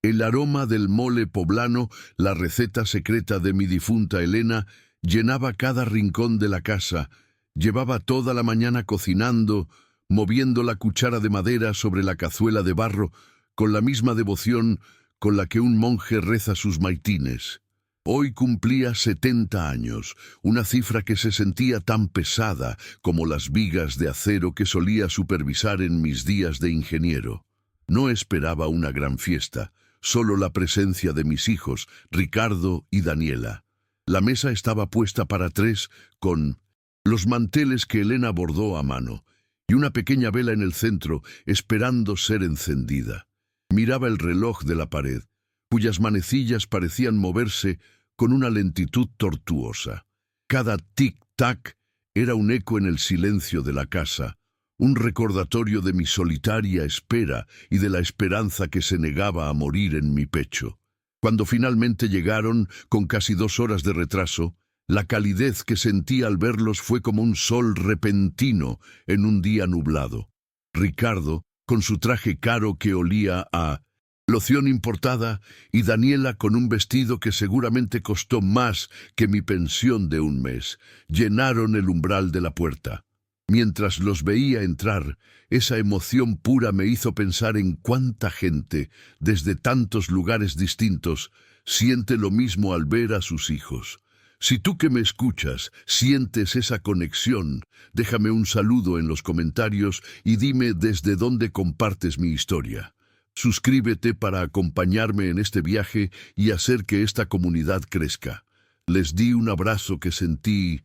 El aroma del mole poblano, la receta secreta de mi difunta Elena, llenaba cada rincón de la casa. Llevaba toda la mañana cocinando, moviendo la cuchara de madera sobre la cazuela de barro, con la misma devoción con la que un monje reza sus maitines. Hoy cumplía 70 años, una cifra que se sentía tan pesada como las vigas de acero que solía supervisar en mis días de ingeniero. No esperaba una gran fiesta, solo la presencia de mis hijos, Ricardo y Daniela. La mesa estaba puesta para 3, con los manteles que Elena bordó a mano, y una pequeña vela en el centro, esperando ser encendida. Miraba el reloj de la pared, cuyas manecillas parecían moverse con una lentitud tortuosa. Cada tic-tac era un eco en el silencio de la casa, un recordatorio de mi solitaria espera y de la esperanza que se negaba a morir en mi pecho. Cuando finalmente llegaron, con casi 2 horas de retraso, la calidez que sentí al verlos fue como un sol repentino en un día nublado. Ricardo, con su traje caro que olía a loción importada, y Daniela con un vestido que seguramente costó más que mi pensión de un mes, llenaron el umbral de la puerta. Mientras los veía entrar, esa emoción pura me hizo pensar en cuánta gente, desde tantos lugares distintos, siente lo mismo al ver a sus hijos. Si tú que me escuchas sientes esa conexión, déjame un saludo en los comentarios y dime desde dónde compartes mi historia. Suscríbete para acompañarme en este viaje y hacer que esta comunidad crezca. Les di un abrazo que sentí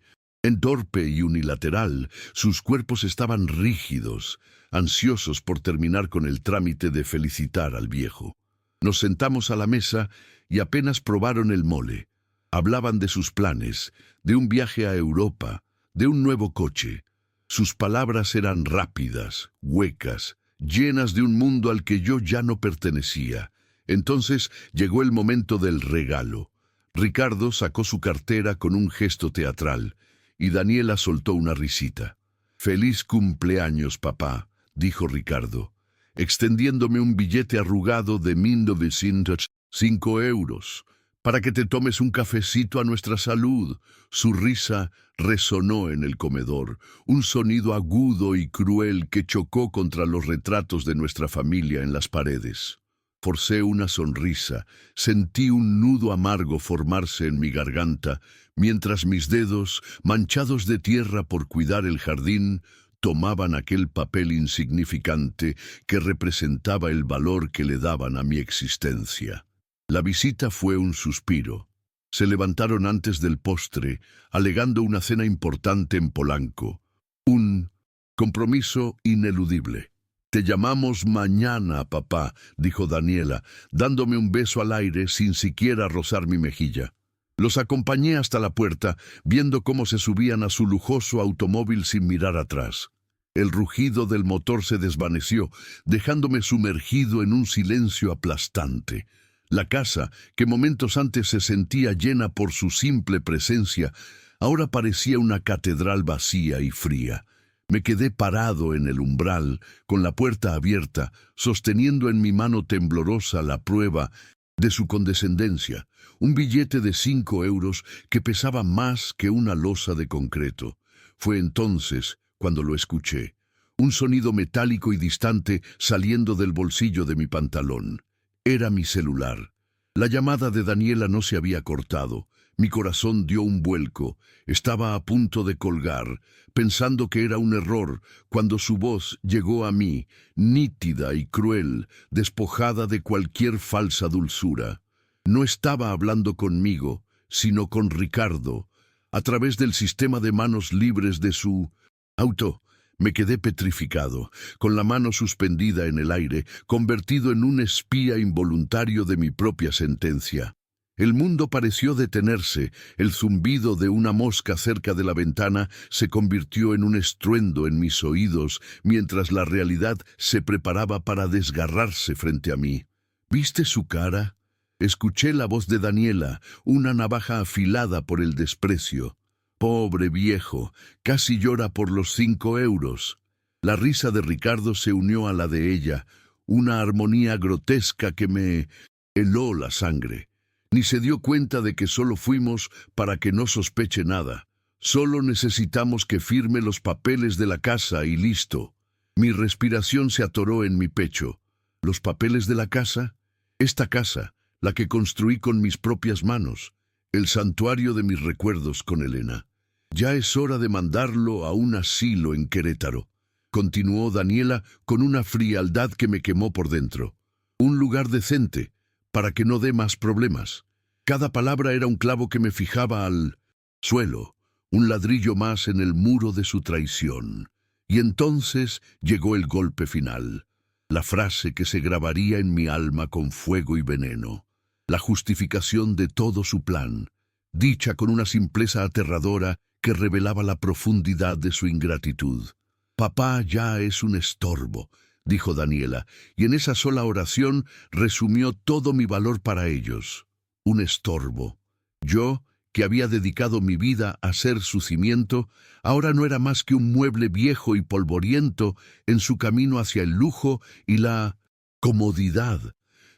torpe y unilateral. Sus cuerpos estaban rígidos, ansiosos por terminar con el trámite de felicitar al viejo. Nos sentamos a la mesa y apenas probaron el mole. Hablaban de sus planes, de un viaje a Europa, de un nuevo coche. Sus palabras eran rápidas, huecas, llenas de un mundo al que yo ya no pertenecía. Entonces llegó el momento del regalo. Ricardo sacó su cartera con un gesto teatral, y Daniela soltó una risita. «Feliz cumpleaños, papá», dijo Ricardo, extendiéndome un billete arrugado de 1905 euros. «Para que te tomes un cafecito a nuestra salud». Su risa resonó en el comedor, un sonido agudo y cruel que chocó contra los retratos de nuestra familia en las paredes. Forcé una sonrisa, sentí un nudo amargo formarse en mi garganta, mientras mis dedos, manchados de tierra por cuidar el jardín, tomaban aquel papel insignificante que representaba el valor que le daban a mi existencia. La visita fue un suspiro. Se levantaron antes del postre, alegando una cena importante en Polanco. Un compromiso ineludible. «Te llamamos mañana, papá», dijo Daniela, dándome un beso al aire sin siquiera rozar mi mejilla. Los acompañé hasta la puerta, viendo cómo se subían a su lujoso automóvil sin mirar atrás. El rugido del motor se desvaneció, dejándome sumergido en un silencio aplastante. La casa, que momentos antes se sentía llena por su simple presencia, ahora parecía una catedral vacía y fría. Me quedé parado en el umbral, con la puerta abierta, sosteniendo en mi mano temblorosa la prueba de su condescendencia, un billete de 5 euros que pesaba más que una losa de concreto. Fue entonces cuando lo escuché, un sonido metálico y distante saliendo del bolsillo de mi pantalón. Era mi celular. La llamada de Daniela no se había cortado. Mi corazón dio un vuelco. Estaba a punto de colgar, pensando que era un error, cuando su voz llegó a mí, nítida y cruel, despojada de cualquier falsa dulzura. No estaba hablando conmigo, sino con Ricardo, a través del sistema de manos libres de su auto. Me quedé petrificado, con la mano suspendida en el aire, convertido en un espía involuntario de mi propia sentencia. El mundo pareció detenerse, el zumbido de una mosca cerca de la ventana se convirtió en un estruendo en mis oídos, mientras la realidad se preparaba para desgarrarse frente a mí. ¿Viste su cara? Escuché la voz de Daniela, una navaja afilada por el desprecio. «Pobre viejo, casi llora por los 5 euros». La risa de Ricardo se unió a la de ella, una armonía grotesca que me Heló la sangre. Ni se dio cuenta de que solo fuimos para que no sospeche nada. Solo necesitamos que firme los papeles de la casa y listo. Mi respiración se atoró en mi pecho. ¿Los papeles de la casa? Esta casa, la que construí con mis propias manos. El santuario de mis recuerdos con Elena. Ya es hora de mandarlo a un asilo en Querétaro. Continuó Daniela con una frialdad que me quemó por dentro. Un lugar decente, para que no dé más problemas. Cada palabra era un clavo que me fijaba al suelo, un ladrillo más en el muro de su traición. Y entonces llegó el golpe final, la frase que se grabaría en mi alma con fuego y veneno, la justificación de todo su plan, dicha con una simpleza aterradora que revelaba la profundidad de su ingratitud. «Papá ya es un estorbo», dijo Daniela, y en esa sola oración resumió todo mi valor para ellos. Un estorbo. Yo, que había dedicado mi vida a ser su cimiento, ahora no era más que un mueble viejo y polvoriento en su camino hacia el lujo y la comodidad.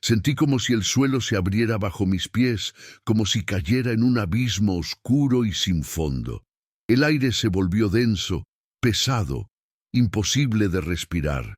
Sentí como si el suelo se abriera bajo mis pies, como si cayera en un abismo oscuro y sin fondo. El aire se volvió denso, pesado, imposible de respirar.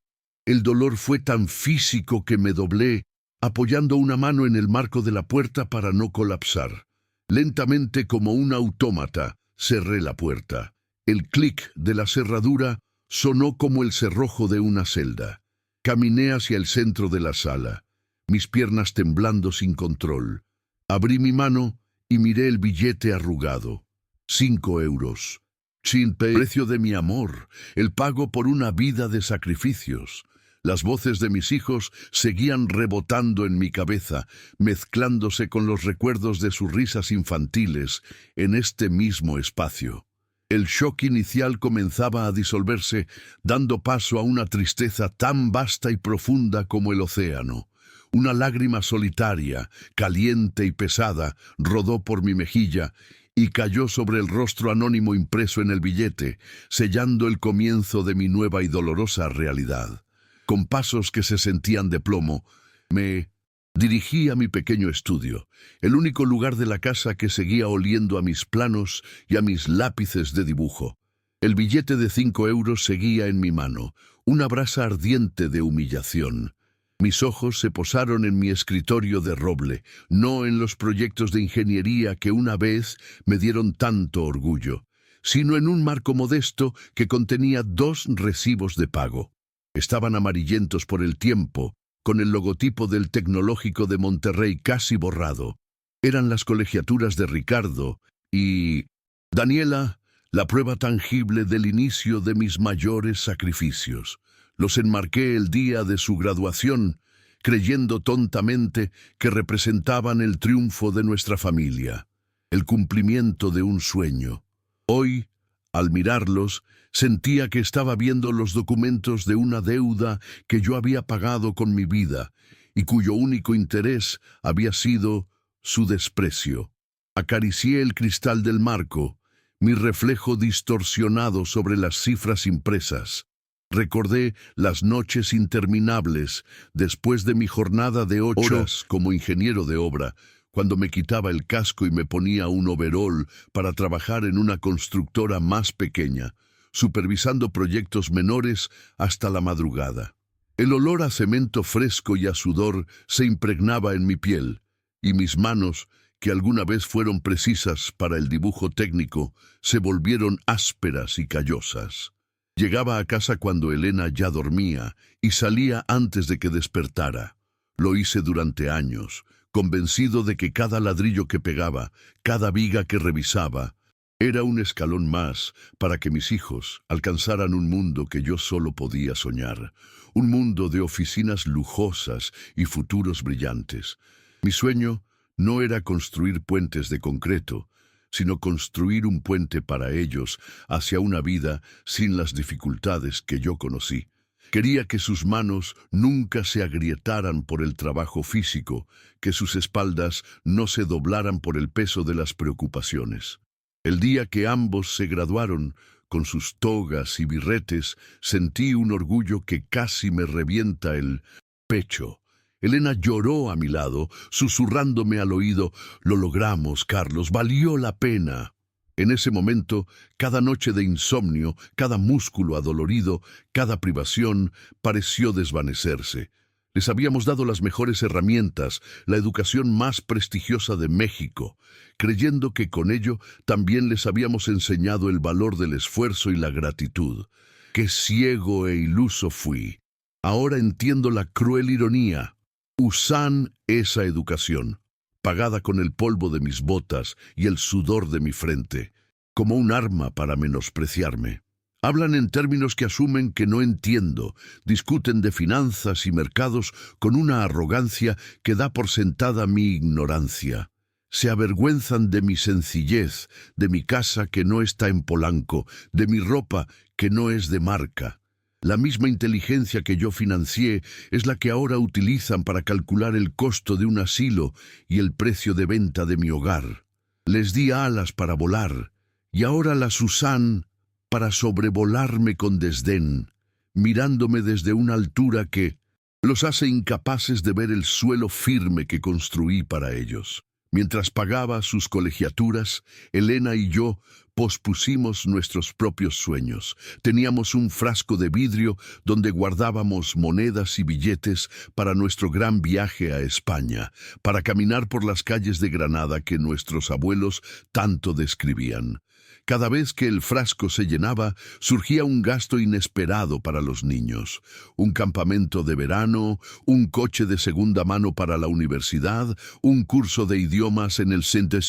El dolor fue tan físico que me doblé, apoyando una mano en el marco de la puerta para no colapsar. Lentamente, como un autómata, cerré la puerta. El clic de la cerradura sonó como el cerrojo de una celda. Caminé hacia el centro de la sala, mis piernas temblando sin control. Abrí mi mano y miré el billete arrugado. 5 euros. Sin precio de mi amor, el pago por una vida de sacrificios. Las voces de mis hijos seguían rebotando en mi cabeza, mezclándose con los recuerdos de sus risas infantiles en este mismo espacio. El shock inicial comenzaba a disolverse, dando paso a una tristeza tan vasta y profunda como el océano. Una lágrima solitaria, caliente y pesada, rodó por mi mejilla y cayó sobre el rostro anónimo impreso en el billete, sellando el comienzo de mi nueva y dolorosa realidad. Con pasos que se sentían de plomo, me dirigí a mi pequeño estudio, el único lugar de la casa que seguía oliendo a mis planos y a mis lápices de dibujo. El billete de 5 euros seguía en mi mano, una brasa ardiente de humillación. Mis ojos se posaron en mi escritorio de roble, no en los proyectos de ingeniería que una vez me dieron tanto orgullo, sino en un marco modesto que contenía 2 recibos de pago. Estaban amarillentos por el tiempo, con el logotipo del Tecnológico de Monterrey casi borrado. Eran las colegiaturas de Ricardo y Daniela, la prueba tangible del inicio de mis mayores sacrificios. Los enmarqué el día de su graduación, creyendo tontamente que representaban el triunfo de nuestra familia, el cumplimiento de un sueño. Hoy, al mirarlos, sentía que estaba viendo los documentos de una deuda que yo había pagado con mi vida y cuyo único interés había sido su desprecio. Acaricié el cristal del marco, mi reflejo distorsionado sobre las cifras impresas. Recordé las noches interminables después de mi jornada de 8 horas como ingeniero de obra, cuando me quitaba el casco y me ponía un overol para trabajar en una constructora más pequeña, supervisando proyectos menores hasta la madrugada. El olor a cemento fresco y a sudor se impregnaba en mi piel, y mis manos, que alguna vez fueron precisas para el dibujo técnico, se volvieron ásperas y callosas. Llegaba a casa cuando Elena ya dormía y salía antes de que despertara. Lo hice durante años, convencido de que cada ladrillo que pegaba, cada viga que revisaba, era un escalón más para que mis hijos alcanzaran un mundo que yo solo podía soñar, un mundo de oficinas lujosas y futuros brillantes. Mi sueño no era construir puentes de concreto, sino construir un puente para ellos hacia una vida sin las dificultades que yo conocí. Quería que sus manos nunca se agrietaran por el trabajo físico, que sus espaldas no se doblaran por el peso de las preocupaciones. El día que ambos se graduaron, con sus togas y birretes, sentí un orgullo que casi me revienta el pecho. Elena lloró a mi lado, susurrándome al oído: «Lo logramos, Carlos, valió la pena». En ese momento, cada noche de insomnio, cada músculo adolorido, cada privación pareció desvanecerse. Les habíamos dado las mejores herramientas, la educación más prestigiosa de México, creyendo que con ello también les habíamos enseñado el valor del esfuerzo y la gratitud. ¡Qué ciego e iluso fui! Ahora entiendo la cruel ironía. Usan esa educación, pagada con el polvo de mis botas y el sudor de mi frente, como un arma para menospreciarme. Hablan en términos que asumen que no entiendo, discuten de finanzas y mercados con una arrogancia que da por sentada mi ignorancia. Se avergüenzan de mi sencillez, de mi casa que no está en Polanco, de mi ropa que no es de marca. La misma inteligencia que yo financié es la que ahora utilizan para calcular el costo de un asilo y el precio de venta de mi hogar. Les di alas para volar, y ahora las usan para sobrevolarme con desdén, mirándome desde una altura que los hace incapaces de ver el suelo firme que construí para ellos. Mientras pagaba sus colegiaturas, Elena y yo pospusimos nuestros propios sueños. Teníamos un frasco de vidrio donde guardábamos monedas y billetes para nuestro gran viaje a España, para caminar por las calles de Granada que nuestros abuelos tanto describían. Cada vez que el frasco se llenaba, surgía un gasto inesperado para los niños. Un campamento de verano, un coche de segunda mano para la universidad, un curso de idiomas en el centro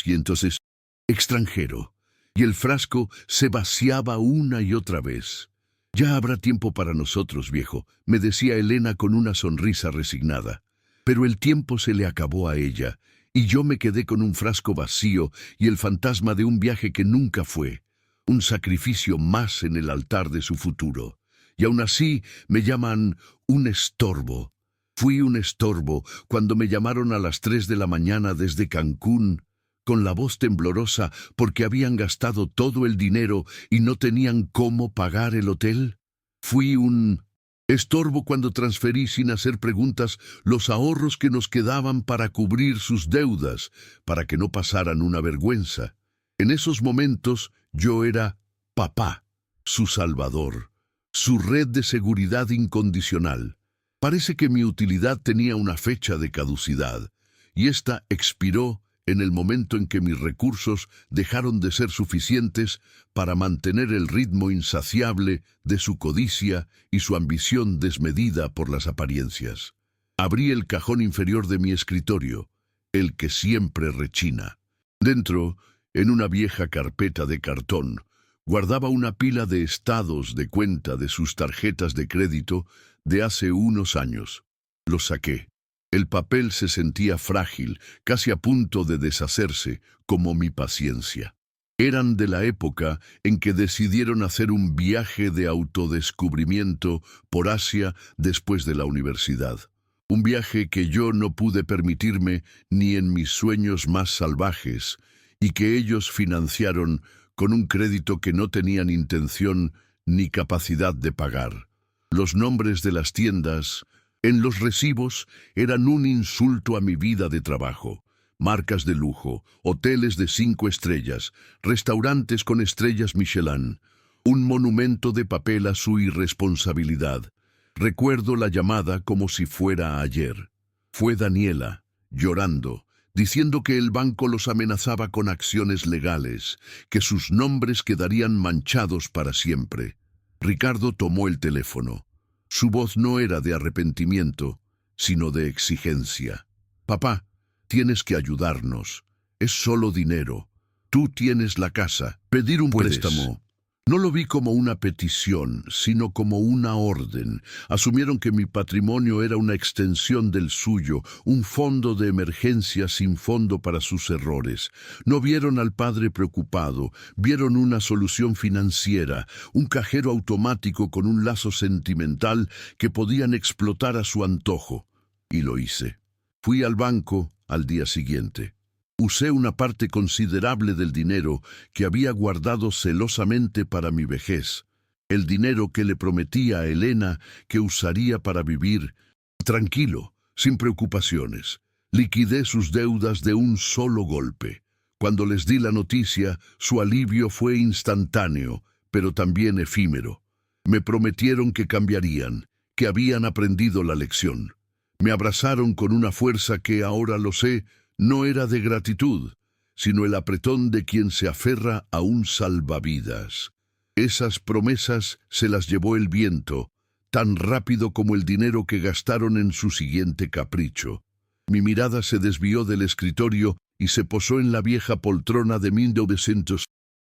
extranjero. Y el frasco se vaciaba una y otra vez. «Ya habrá tiempo para nosotros, viejo», me decía Elena con una sonrisa resignada. Pero el tiempo se le acabó a ella, y yo me quedé con un frasco vacío y el fantasma de un viaje que nunca fue, un sacrificio más en el altar de su futuro. Y aún así me llaman un estorbo. Fui un estorbo cuando me llamaron a las 3 de la mañana desde Cancún, con la voz temblorosa porque habían gastado todo el dinero y no tenían cómo pagar el hotel. Fui un estorbo cuando transferí sin hacer preguntas los ahorros que nos quedaban para cubrir sus deudas, para que no pasaran una vergüenza. En esos momentos yo era papá, su salvador, su red de seguridad incondicional. Parece que mi utilidad tenía una fecha de caducidad, y esta expiró en el momento en que mis recursos dejaron de ser suficientes para mantener el ritmo insaciable de su codicia y su ambición desmedida por las apariencias. Abrí el cajón inferior de mi escritorio, el que siempre rechina. Dentro, en una vieja carpeta de cartón, guardaba una pila de estados de cuenta de sus tarjetas de crédito de hace unos años. Los saqué. El papel se sentía frágil, casi a punto de deshacerse, como mi paciencia. Eran de la época en que decidieron hacer un viaje de autodescubrimiento por Asia después de la universidad. Un viaje que yo no pude permitirme ni en mis sueños más salvajes, y que ellos financiaron con un crédito que no tenían intención ni capacidad de pagar. Los nombres de las tiendas en los recibos eran un insulto a mi vida de trabajo. Marcas de lujo, hoteles de 5 estrellas, restaurantes con estrellas Michelin, un monumento de papel a su irresponsabilidad. Recuerdo la llamada como si fuera ayer. Fue Daniela, llorando, diciendo que el banco los amenazaba con acciones legales, que sus nombres quedarían manchados para siempre. Ricardo tomó el teléfono. Su voz no era de arrepentimiento, sino de exigencia. «Papá, tienes que ayudarnos. Es solo dinero. Tú tienes la casa. Pedir un préstamo». No lo vi como una petición, sino como una orden. Asumieron que mi patrimonio era una extensión del suyo, un fondo de emergencia sin fondo para sus errores. No vieron al padre preocupado, vieron una solución financiera, un cajero automático con un lazo sentimental que podían explotar a su antojo. Y lo hice. Fui al banco al día siguiente. Usé una parte considerable del dinero que había guardado celosamente para mi vejez, el dinero que le prometí a Elena que usaría para vivir tranquilo, sin preocupaciones. Liquidé sus deudas de un solo golpe. Cuando les di la noticia, su alivio fue instantáneo, pero también efímero. Me prometieron que cambiarían, que habían aprendido la lección. Me abrazaron con una fuerza que, ahora lo sé, no era de gratitud, sino el apretón de quien se aferra a un salvavidas. Esas promesas se las llevó el viento, tan rápido como el dinero que gastaron en su siguiente capricho. Mi mirada se desvió del escritorio y se posó en la vieja poltrona de 1900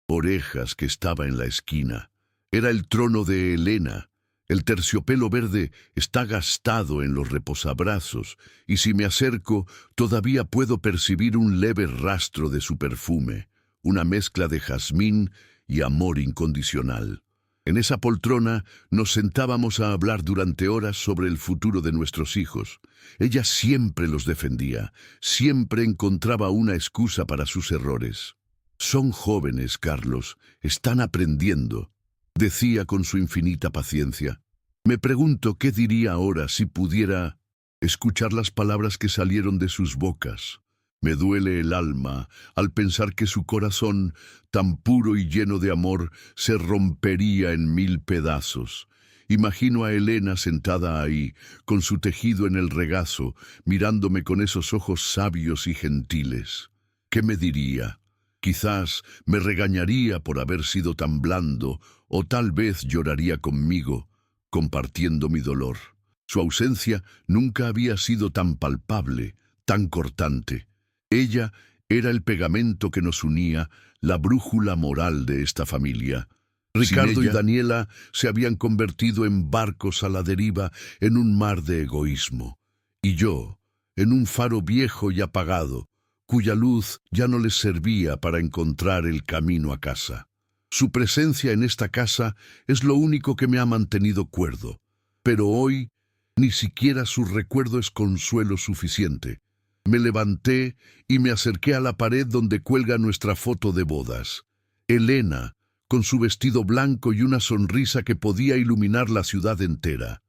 orejas que estaba en la esquina. Era el trono de Elena. El terciopelo verde está gastado en los reposabrazos, y si me acerco, todavía puedo percibir un leve rastro de su perfume, una mezcla de jazmín y amor incondicional. En esa poltrona nos sentábamos a hablar durante horas sobre el futuro de nuestros hijos. Ella siempre los defendía, siempre encontraba una excusa para sus errores. Son jóvenes, Carlos, están aprendiendo, decía con su infinita paciencia. Me pregunto qué diría ahora si pudiera escuchar las palabras que salieron de sus bocas. Me duele el alma al pensar que su corazón, tan puro y lleno de amor, se rompería en 1000 pedazos. Imagino a Elena sentada ahí, con su tejido en el regazo, mirándome con esos ojos sabios y gentiles. ¿Qué me diría? Quizás me regañaría por haber sido tan blando, o tal vez lloraría conmigo, compartiendo mi dolor. Su ausencia nunca había sido tan palpable, tan cortante. Ella era el pegamento que nos unía, la brújula moral de esta familia. Ricardo y Daniela se habían convertido en barcos a la deriva en un mar de egoísmo. Y yo, en un faro viejo y apagado, cuya luz ya no les servía para encontrar el camino a casa. Su presencia en esta casa es lo único que me ha mantenido cuerdo. Pero hoy, ni siquiera su recuerdo es consuelo suficiente. Me levanté y me acerqué a la pared donde cuelga nuestra foto de bodas. Elena, con su vestido blanco y una sonrisa que podía iluminar la ciudad entera.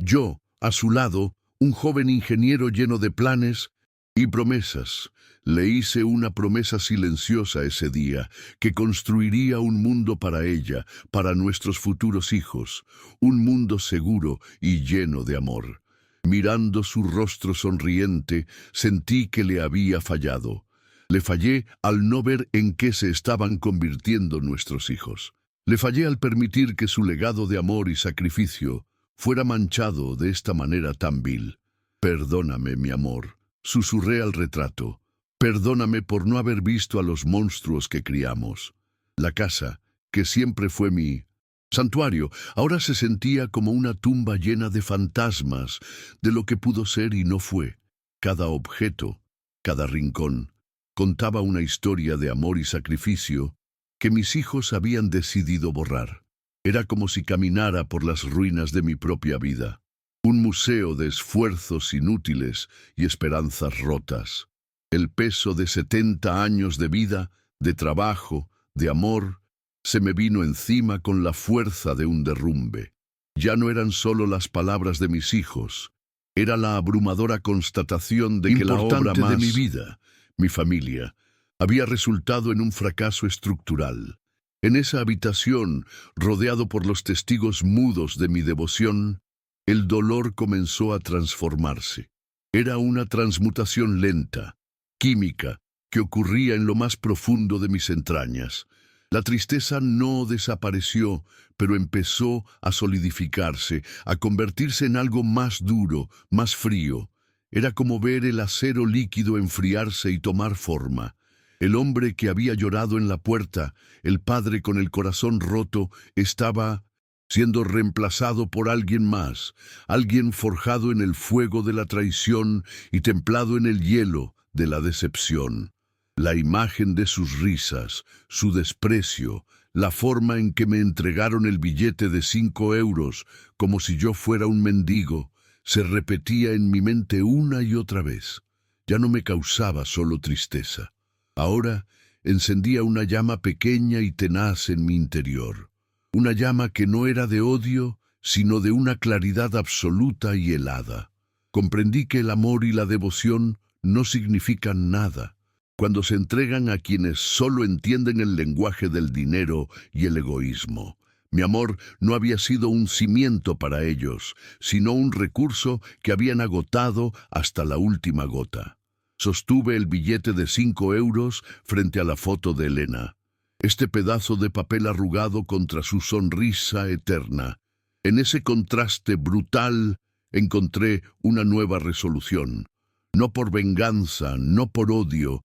Yo, a su lado, un joven ingeniero lleno de planes y promesas. Le hice una promesa silenciosa ese día, que construiría un mundo para ella, para nuestros futuros hijos, un mundo seguro y lleno de amor. Mirando su rostro sonriente, sentí que le había fallado. Le fallé al no ver en qué se estaban convirtiendo nuestros hijos. Le fallé al permitir que su legado de amor y sacrificio fuera manchado de esta manera tan vil. Perdóname, mi amor, susurré al retrato. Perdóname por no haber visto a los monstruos que criamos. La casa, que siempre fue mi santuario, ahora se sentía como una tumba llena de fantasmas, de lo que pudo ser y no fue. Cada objeto, cada rincón, contaba una historia de amor y sacrificio que mis hijos habían decidido borrar. Era como si caminara por las ruinas de mi propia vida. Un museo de esfuerzos inútiles y esperanzas rotas. El peso de 70 años de vida, de trabajo, de amor, se me vino encima con la fuerza de un derrumbe. Ya no eran solo las palabras de mis hijos, era la abrumadora constatación de que la obra más de mi vida, mi familia, había resultado en un fracaso estructural. En esa habitación, rodeado por los testigos mudos de mi devoción, el dolor comenzó a transformarse. Era una transmutación lenta, química, que ocurría en lo más profundo de mis entrañas. La tristeza no desapareció, pero empezó a solidificarse, a convertirse en algo más duro, más frío. Era como ver el acero líquido enfriarse y tomar forma. El hombre que había llorado en la puerta, el padre con el corazón roto, estaba siendo reemplazado por alguien más, alguien forjado en el fuego de la traición y templado en el hielo de la decepción. La imagen de sus risas, su desprecio, la forma en que me entregaron el billete de 5 euros, como si yo fuera un mendigo, se repetía en mi mente una y otra vez. Ya no me causaba solo tristeza. Ahora encendía una llama pequeña y tenaz en mi interior. Una llama que no era de odio, sino de una claridad absoluta y helada. Comprendí que el amor y la devoción no significan nada cuando se entregan a quienes solo entienden el lenguaje del dinero y el egoísmo. Mi amor no había sido un cimiento para ellos, sino un recurso que habían agotado hasta la última gota. Sostuve el billete de 5 euros frente a la foto de Elena. Este pedazo de papel arrugado contra su sonrisa eterna. En ese contraste brutal encontré una nueva resolución. No por venganza, no por odio,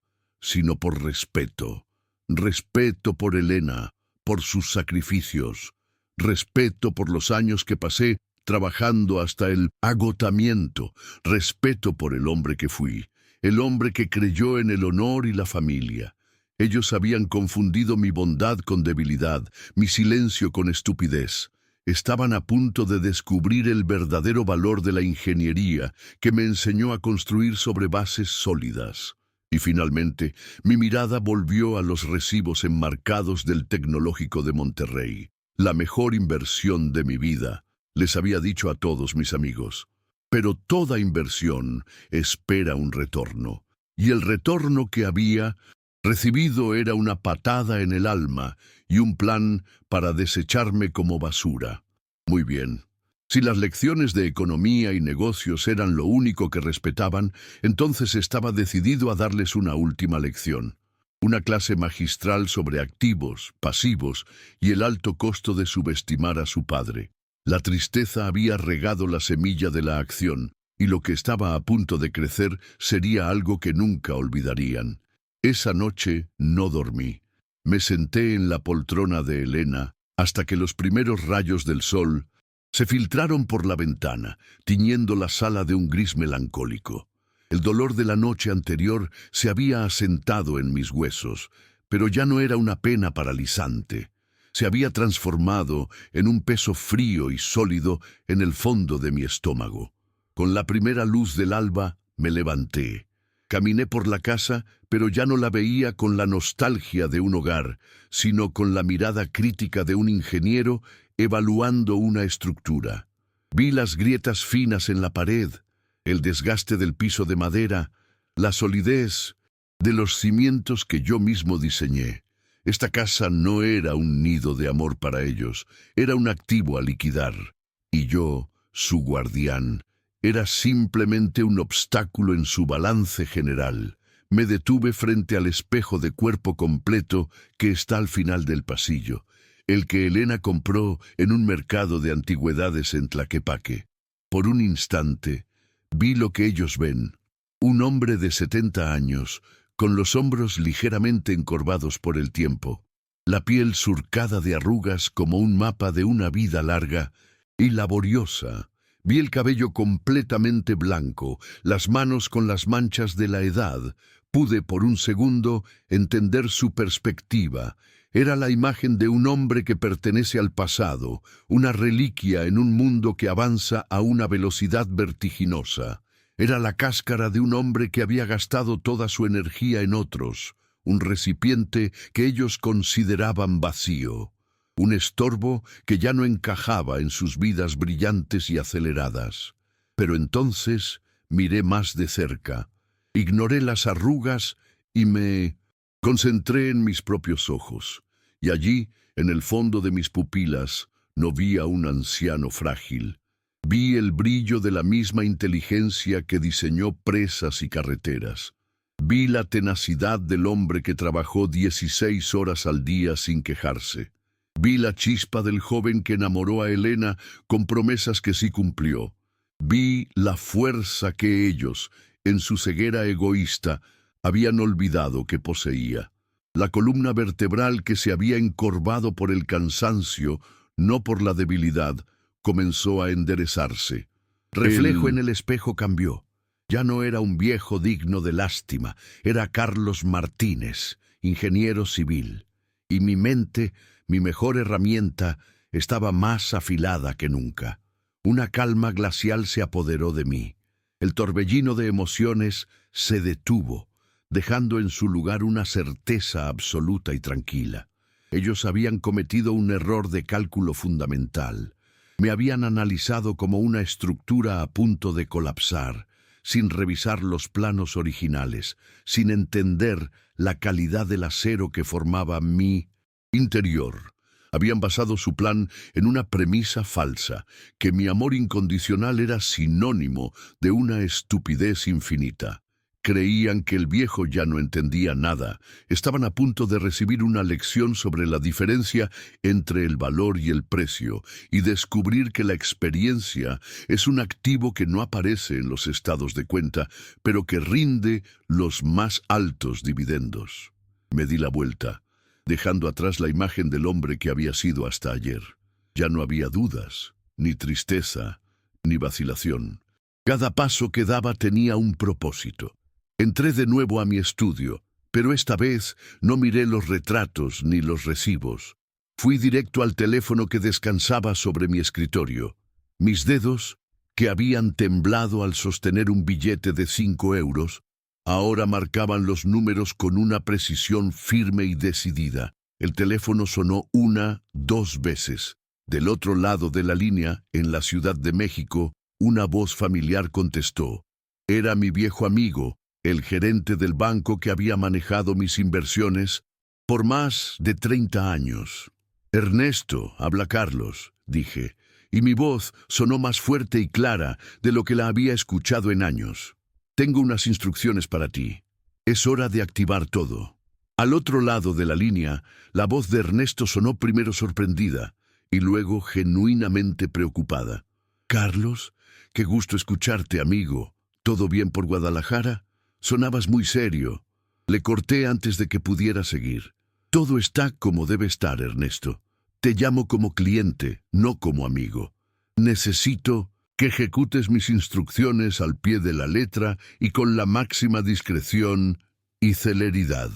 sino por respeto. Respeto por Elena, por sus sacrificios. Respeto por los años que pasé trabajando hasta el agotamiento. Respeto por el hombre que fui. El hombre que creyó en el honor y la familia. Ellos habían confundido mi bondad con debilidad, mi silencio con estupidez. Estaban a punto de descubrir el verdadero valor de la ingeniería que me enseñó a construir sobre bases sólidas. Y finalmente, mi mirada volvió a los recibos enmarcados del Tecnológico de Monterrey. La mejor inversión de mi vida, les había dicho a todos mis amigos. Pero toda inversión espera un retorno. Y el retorno que había recibido era una patada en el alma y un plan para desecharme como basura. Muy bien. Si las lecciones de economía y negocios eran lo único que respetaban, entonces estaba decidido a darles una última lección. Una clase magistral sobre activos, pasivos y el alto costo de subestimar a su padre. La tristeza había regado la semilla de la acción, y lo que estaba a punto de crecer sería algo que nunca olvidarían. Esa noche no dormí. Me senté en la poltrona de Elena hasta que los primeros rayos del sol se filtraron por la ventana, tiñendo la sala de un gris melancólico. El dolor de la noche anterior se había asentado en mis huesos, pero ya no era una pena paralizante. Se había transformado en un peso frío y sólido en el fondo de mi estómago. Con la primera luz del alba me levanté. Caminé por la casa, pero ya no la veía con la nostalgia de un hogar, sino con la mirada crítica de un ingeniero evaluando una estructura. Vi las grietas finas en la pared, el desgaste del piso de madera, la solidez de los cimientos que yo mismo diseñé. Esta casa no era un nido de amor para ellos, era un activo a liquidar. Y yo, su guardián, era simplemente un obstáculo en su balance general. Me detuve frente al espejo de cuerpo completo que está al final del pasillo, el que Elena compró en un mercado de antigüedades en Tlaquepaque. Por un instante, vi lo que ellos ven. Un hombre de 70 años, con los hombros ligeramente encorvados por el tiempo, la piel surcada de arrugas como un mapa de una vida larga y laboriosa. Vi el cabello completamente blanco, las manos con las manchas de la edad. Pude por un segundo entender su perspectiva. Era la imagen de un hombre que pertenece al pasado, una reliquia en un mundo que avanza a una velocidad vertiginosa. Era la cáscara de un hombre que había gastado toda su energía en otros, un recipiente que ellos consideraban vacío, un estorbo que ya no encajaba en sus vidas brillantes y aceleradas. Pero entonces miré más de cerca, ignoré las arrugas y me concentré en mis propios ojos. Y allí, en el fondo de mis pupilas, no vi a un anciano frágil. Vi el brillo de la misma inteligencia que diseñó presas y carreteras. Vi la tenacidad del hombre que trabajó 16 horas al día sin quejarse. Vi la chispa del joven que enamoró a Elena con promesas que sí cumplió. Vi la fuerza que ellos, en su ceguera egoísta, habían olvidado que poseía. La columna vertebral que se había encorvado por el cansancio, no por la debilidad, comenzó a enderezarse. Reflejo en el espejo cambió. Ya no era un viejo digno de lástima, era Carlos Martínez, ingeniero civil. Y mi mente, mi mejor herramienta, estaba más afilada que nunca. Una calma glacial se apoderó de mí. El torbellino de emociones se detuvo, dejando en su lugar una certeza absoluta y tranquila. Ellos habían cometido un error de cálculo fundamental. Me habían analizado como una estructura a punto de colapsar, sin revisar los planos originales, sin entender la calidad del acero que formaba mi interior. Habían basado su plan en una premisa falsa, que mi amor incondicional era sinónimo de una estupidez infinita. Creían que el viejo ya no entendía nada. Estaban a punto de recibir una lección sobre la diferencia entre el valor y el precio, y descubrir que la experiencia es un activo que no aparece en los estados de cuenta, pero que rinde los más altos dividendos. Me di la vuelta, dejando atrás la imagen del hombre que había sido hasta ayer. Ya no había dudas, ni tristeza, ni vacilación. Cada paso que daba tenía un propósito. Entré de nuevo a mi estudio, pero esta vez no miré los retratos ni los recibos. Fui directo al teléfono que descansaba sobre mi escritorio. Mis dedos, que habían temblado al sostener un billete de 5 euros, ahora marcaban los números con una precisión firme y decidida. El teléfono sonó 1, 2 veces. Del otro lado de la línea, en la Ciudad de México, una voz familiar contestó. Era mi viejo amigo, el gerente del banco que había manejado mis inversiones por más de 30 años. Ernesto, habla Carlos, dije, y mi voz sonó más fuerte y clara de lo que la había escuchado en años. Tengo unas instrucciones para ti. Es hora de activar todo. Al otro lado de la línea, la voz de Ernesto sonó primero sorprendida y luego genuinamente preocupada. Carlos, qué gusto escucharte, amigo. ¿Todo bien por Guadalajara? Sonabas muy serio. Le corté antes de que pudiera seguir. Todo está como debe estar, Ernesto. Te llamo como cliente, no como amigo. Necesito que ejecutes mis instrucciones al pie de la letra y con la máxima discreción y celeridad.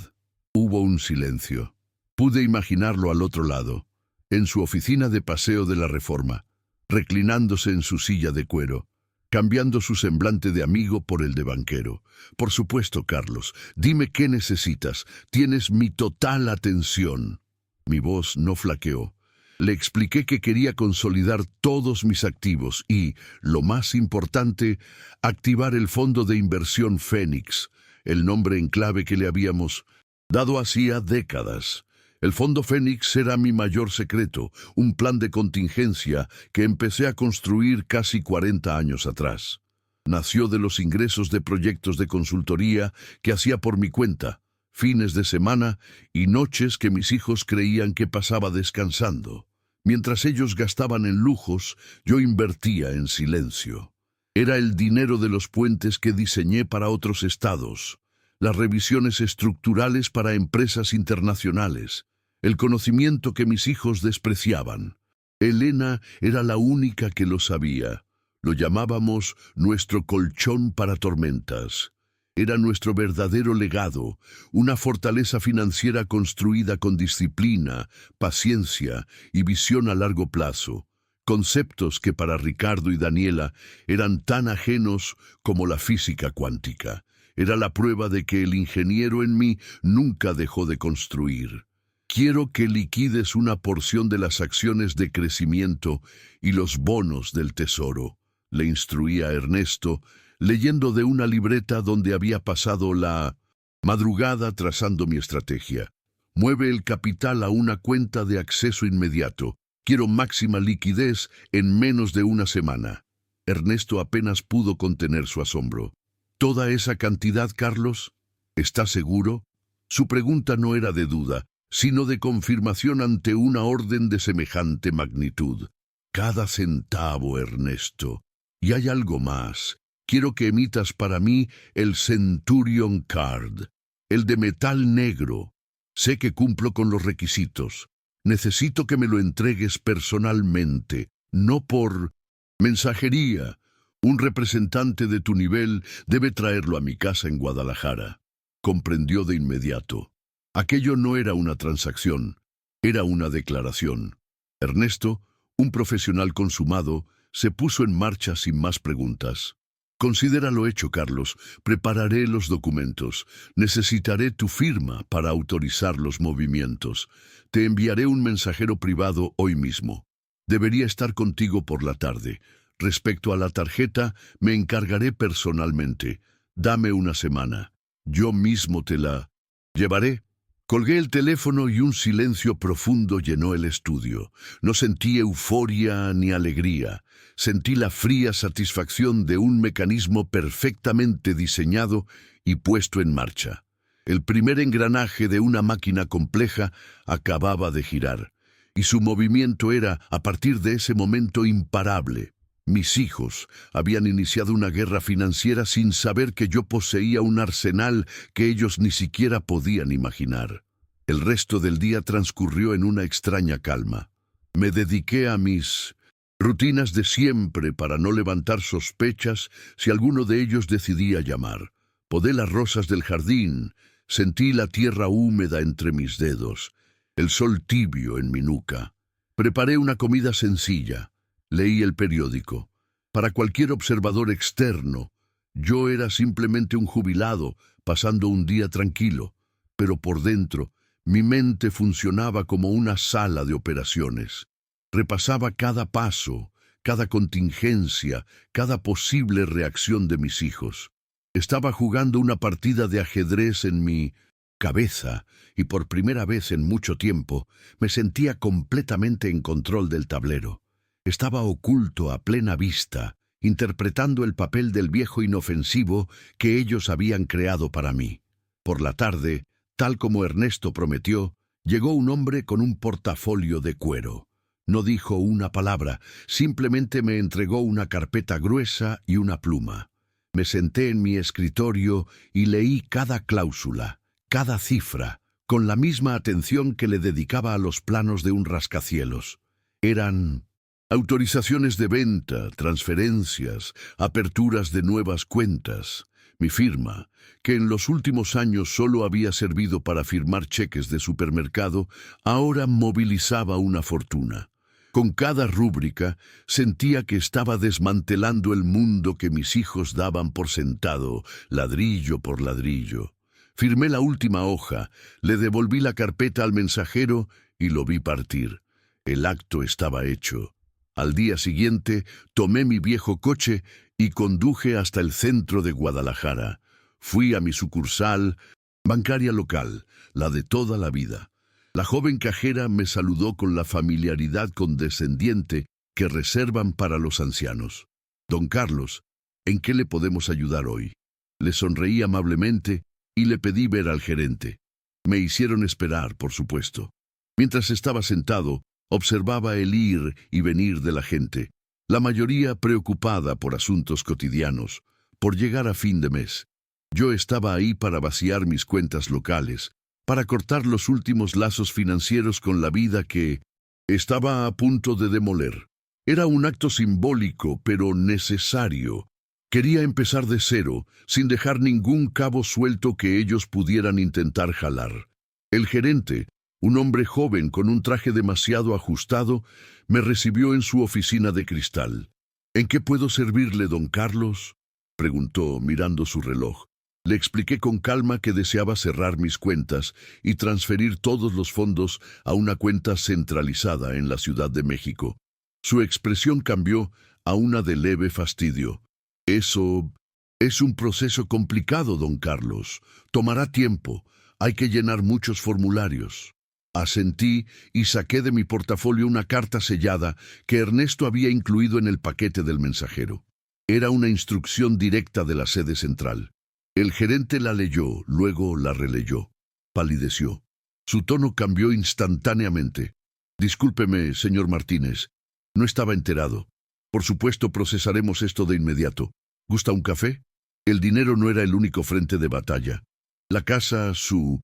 Hubo un silencio. Pude imaginarlo al otro lado, en su oficina de Paseo de la Reforma, reclinándose en su silla de cuero, cambiando su semblante de amigo por el de banquero. Por supuesto, Carlos, dime qué necesitas. Tienes mi total atención. Mi voz no flaqueó. Le expliqué que quería consolidar todos mis activos y, lo más importante, activar el fondo de inversión Fénix, el nombre en clave que le habíamos dado hacía décadas. El Fondo Fénix era mi mayor secreto, un plan de contingencia que empecé a construir casi 40 años atrás. Nació de los ingresos de proyectos de consultoría que hacía por mi cuenta, fines de semana y noches que mis hijos creían que pasaba descansando. Mientras ellos gastaban en lujos, yo invertía en silencio. Era el dinero de los puentes que diseñé para otros estados, las revisiones estructurales para empresas internacionales, el conocimiento que mis hijos despreciaban. Elena era la única que lo sabía. Lo llamábamos nuestro colchón para tormentas. Era nuestro verdadero legado, una fortaleza financiera construida con disciplina, paciencia y visión a largo plazo, conceptos que para Ricardo y Daniela eran tan ajenos como la física cuántica. Era la prueba de que el ingeniero en mí nunca dejó de construir. Quiero que liquides una porción de las acciones de crecimiento y los bonos del tesoro, le instruía a Ernesto, leyendo de una libreta donde había pasado la madrugada trazando mi estrategia. Mueve el capital a una cuenta de acceso inmediato. Quiero máxima liquidez en menos de una semana. Ernesto apenas pudo contener su asombro. ¿Toda esa cantidad, Carlos? ¿Estás seguro? Su pregunta no era de duda, sino de confirmación ante una orden de semejante magnitud. Cada centavo, Ernesto. Y hay algo más. Quiero que emitas para mí el Centurion Card, el de metal negro. Sé que cumplo con los requisitos. Necesito que me lo entregues personalmente, no por mensajería. Un representante de tu nivel debe traerlo a mi casa en Guadalajara. Comprendió de inmediato. Aquello no era una transacción, era una declaración. Ernesto, un profesional consumado, se puso en marcha sin más preguntas. Considéralo hecho, Carlos. Prepararé los documentos. Necesitaré tu firma para autorizar los movimientos. Te enviaré un mensajero privado hoy mismo. Debería estar contigo por la tarde. Respecto a la tarjeta, me encargaré personalmente. Dame una semana. Yo mismo te la llevaré. Colgué el teléfono y un silencio profundo llenó el estudio. No sentí euforia ni alegría. Sentí la fría satisfacción de un mecanismo perfectamente diseñado y puesto en marcha. El primer engranaje de una máquina compleja acababa de girar, y su movimiento era, a partir de ese momento, imparable. Mis hijos habían iniciado una guerra financiera sin saber que yo poseía un arsenal que ellos ni siquiera podían imaginar. El resto del día transcurrió en una extraña calma. Me dediqué a mis rutinas de siempre para no levantar sospechas si alguno de ellos decidía llamar. Podé las rosas del jardín, sentí la tierra húmeda entre mis dedos, el sol tibio en mi nuca. Preparé una comida sencilla. Leí el periódico. Para cualquier observador externo, yo era simplemente un jubilado, pasando un día tranquilo, pero por dentro, mi mente funcionaba como una sala de operaciones. Repasaba cada paso, cada contingencia, cada posible reacción de mis hijos. Estaba jugando una partida de ajedrez en mi cabeza, y por primera vez en mucho tiempo me sentía completamente en control del tablero. Estaba oculto a plena vista, interpretando el papel del viejo inofensivo que ellos habían creado para mí. Por la tarde, tal como Ernesto prometió, llegó un hombre con un portafolio de cuero. No dijo una palabra, simplemente me entregó una carpeta gruesa y una pluma. Me senté en mi escritorio y leí cada cláusula, cada cifra, con la misma atención que le dedicaba a los planos de un rascacielos. Eran autorizaciones de venta, transferencias, aperturas de nuevas cuentas. Mi firma, que en los últimos años solo había servido para firmar cheques de supermercado, ahora movilizaba una fortuna. Con cada rúbrica sentía que estaba desmantelando el mundo que mis hijos daban por sentado, ladrillo por ladrillo. Firmé la última hoja, le devolví la carpeta al mensajero y lo vi partir. El acto estaba hecho. Al día siguiente, tomé mi viejo coche y conduje hasta el centro de Guadalajara. Fui a mi sucursal bancaria local, la de toda la vida. La joven cajera me saludó con la familiaridad condescendiente que reservan para los ancianos. Don Carlos, ¿en qué le podemos ayudar hoy? Le sonreí amablemente y le pedí ver al gerente. Me hicieron esperar, por supuesto. Mientras estaba sentado, observaba el ir y venir de la gente, la mayoría preocupada por asuntos cotidianos, por llegar a fin de mes. Yo estaba ahí para vaciar mis cuentas locales, para cortar los últimos lazos financieros con la vida que estaba a punto de demoler. Era un acto simbólico, pero necesario. Quería empezar de cero, sin dejar ningún cabo suelto que ellos pudieran intentar jalar. El gerente, un hombre joven con un traje demasiado ajustado, me recibió en su oficina de cristal. ¿En qué puedo servirle, don Carlos?, preguntó, mirando su reloj. Le expliqué con calma que deseaba cerrar mis cuentas y transferir todos los fondos a una cuenta centralizada en la Ciudad de México. Su expresión cambió a una de leve fastidio. Eso es un proceso complicado, don Carlos. Tomará tiempo. Hay que llenar muchos formularios. Asentí y saqué de mi portafolio una carta sellada que Ernesto había incluido en el paquete del mensajero. Era una instrucción directa de la sede central. El gerente la leyó, luego la releyó. Palideció. Su tono cambió instantáneamente. Discúlpeme, señor Martínez. No estaba enterado. Por supuesto, procesaremos esto de inmediato. ¿Gusta un café? El dinero no era el único frente de batalla. La casa, su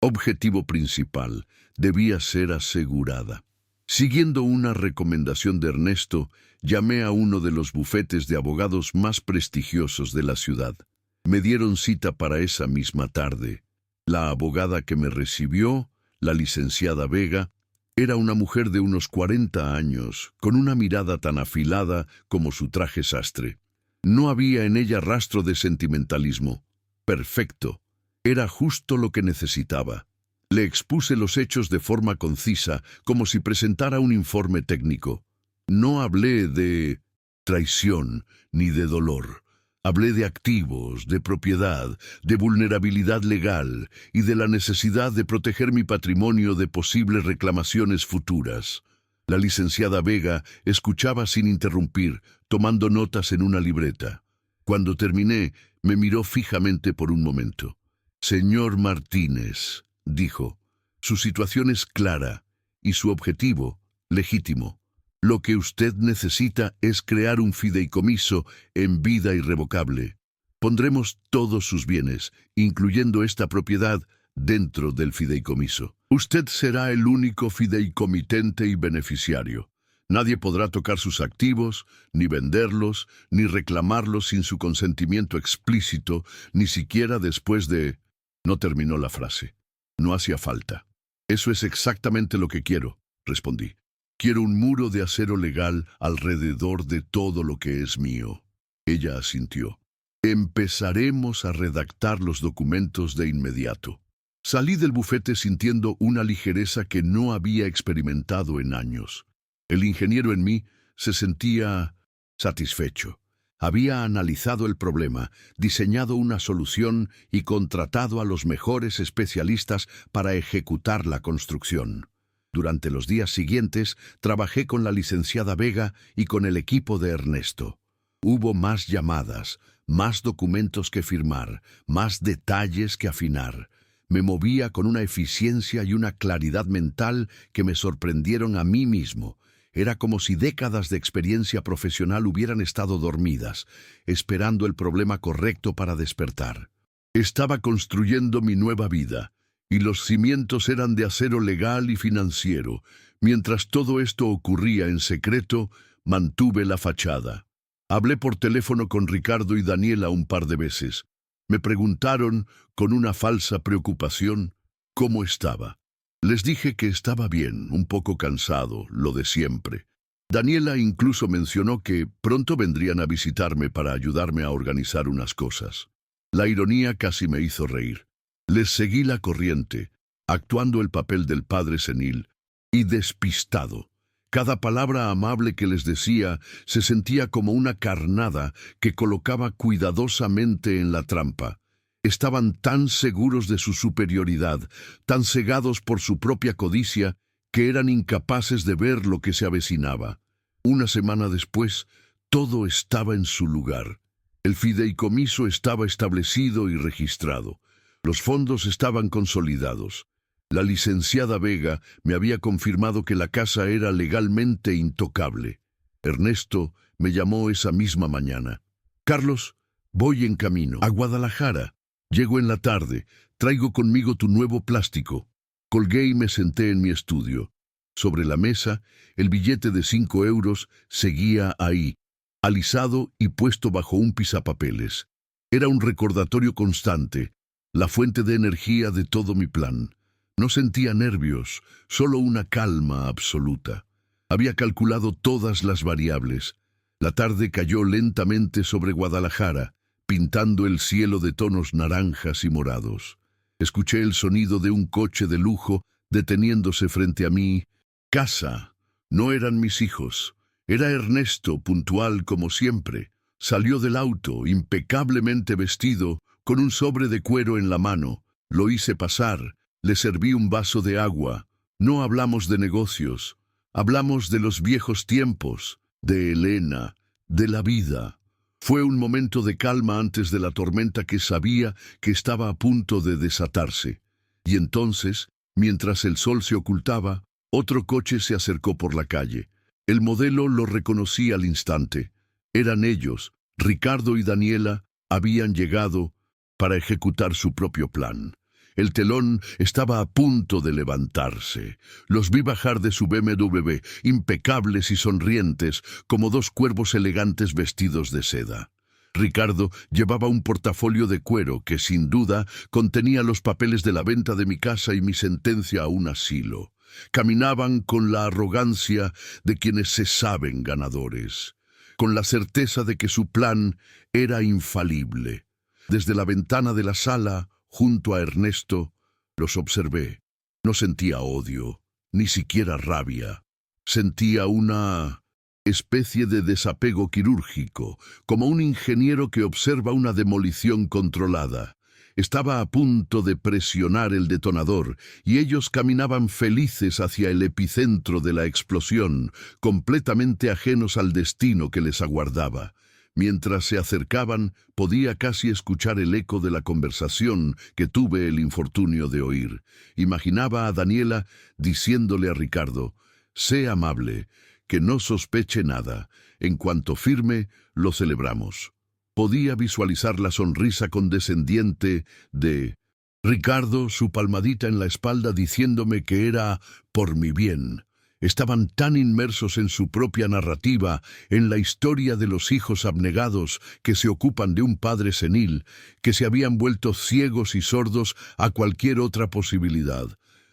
objetivo principal, debía ser asegurada. Siguiendo una recomendación de Ernesto, llamé a uno de los bufetes de abogados más prestigiosos de la ciudad. Me dieron cita para esa misma tarde. La abogada que me recibió, la licenciada Vega, era una mujer de unos 40 años, con una mirada tan afilada como su traje sastre. No había en ella rastro de sentimentalismo. Perfecto. Era justo lo que necesitaba. Le expuse los hechos de forma concisa, como si presentara un informe técnico. No hablé de traición ni de dolor. Hablé de activos, de propiedad, de vulnerabilidad legal y de la necesidad de proteger mi patrimonio de posibles reclamaciones futuras. La licenciada Vega escuchaba sin interrumpir, tomando notas en una libreta. Cuando terminé, me miró fijamente por un momento. «Señor Martínez», dijo, «su situación es clara y su objetivo legítimo. Lo que usted necesita es crear un fideicomiso en vida irrevocable. Pondremos todos sus bienes, incluyendo esta propiedad, dentro del fideicomiso. Usted será el único fideicomitente y beneficiario. Nadie podrá tocar sus activos, ni venderlos, ni reclamarlos sin su consentimiento explícito, ni siquiera después de...» No terminó la frase. No hacía falta. «Eso es exactamente lo que quiero», respondí. «Quiero un muro de acero legal alrededor de todo lo que es mío». Ella asintió. «Empezaremos a redactar los documentos de inmediato». Salí del bufete sintiendo una ligereza que no había experimentado en años. El ingeniero en mí se sentía satisfecho. Había analizado el problema, diseñado una solución y contratado a los mejores especialistas para ejecutar la construcción. Durante los días siguientes trabajé con la licenciada Vega y con el equipo de Ernesto. Hubo más llamadas, más documentos que firmar, más detalles que afinar. Me movía con una eficiencia y una claridad mental que me sorprendieron a mí mismo. Era como si décadas de experiencia profesional hubieran estado dormidas, esperando el problema correcto para despertar. Estaba construyendo mi nueva vida, y los cimientos eran de acero legal y financiero. Mientras todo esto ocurría en secreto, mantuve la fachada. Hablé por teléfono con Ricardo y Daniela un par de veces. Me preguntaron, con una falsa preocupación, cómo estaba. Les dije que estaba bien, un poco cansado, lo de siempre. Daniela incluso mencionó que pronto vendrían a visitarme para ayudarme a organizar unas cosas. La ironía casi me hizo reír. Les seguí la corriente, actuando el papel del padre senil y despistado. Cada palabra amable que les decía se sentía como una carnada que colocaba cuidadosamente en la trampa. Estaban tan seguros de su superioridad, tan cegados por su propia codicia, que eran incapaces de ver lo que se avecinaba. Una semana después, todo estaba en su lugar. El fideicomiso estaba establecido y registrado. Los fondos estaban consolidados. La licenciada Vega me había confirmado que la casa era legalmente intocable. Ernesto me llamó esa misma mañana. «Carlos, voy en camino a Guadalajara. Llego en la tarde. Traigo conmigo tu nuevo plástico». Colgué y me senté en mi estudio. Sobre la mesa, el billete de 5 euros seguía ahí, alisado y puesto bajo un pisapapeles. Era un recordatorio constante, la fuente de energía de todo mi plan. No sentía nervios, solo una calma absoluta. Había calculado todas las variables. La tarde cayó lentamente sobre Guadalajara, pintando el cielo de tonos naranjas y morados. Escuché el sonido de un coche de lujo deteniéndose frente a mí. Casa. No eran mis hijos. Era Ernesto, puntual como siempre. Salió del auto, impecablemente vestido, con un sobre de cuero en la mano. Lo hice pasar. Le serví un vaso de agua. No hablamos de negocios. Hablamos de los viejos tiempos, de Elena, de la vida. Fue un momento de calma antes de la tormenta que sabía que estaba a punto de desatarse. Y entonces, mientras el sol se ocultaba, otro coche se acercó por la calle. El modelo lo reconocí al instante. Eran ellos. Ricardo y Daniela habían llegado para ejecutar su propio plan. El telón estaba a punto de levantarse. Los vi bajar de su BMW, impecables y sonrientes, como dos cuervos elegantes vestidos de seda. Ricardo llevaba un portafolio de cuero que, sin duda, contenía los papeles de la venta de mi casa y mi sentencia a un asilo. Caminaban con la arrogancia de quienes se saben ganadores, con la certeza de que su plan era infalible. Desde la ventana de la sala, junto a Ernesto, los observé. No sentía odio, ni siquiera rabia. Sentía una especie de desapego quirúrgico, como un ingeniero que observa una demolición controlada. Estaba a punto de presionar el detonador, y ellos caminaban felices hacia el epicentro de la explosión, completamente ajenos al destino que les aguardaba. Mientras se acercaban, podía casi escuchar el eco de la conversación que tuve el infortunio de oír. Imaginaba a Daniela diciéndole a Ricardo: «Sé amable, que no sospeche nada. En cuanto firme, lo celebramos». Podía visualizar la sonrisa condescendiente de Ricardo, su palmadita en la espalda diciéndome que era por mi bien. Estaban tan inmersos en su propia narrativa, en la historia de los hijos abnegados que se ocupan de un padre senil, que se habían vuelto ciegos y sordos a cualquier otra posibilidad.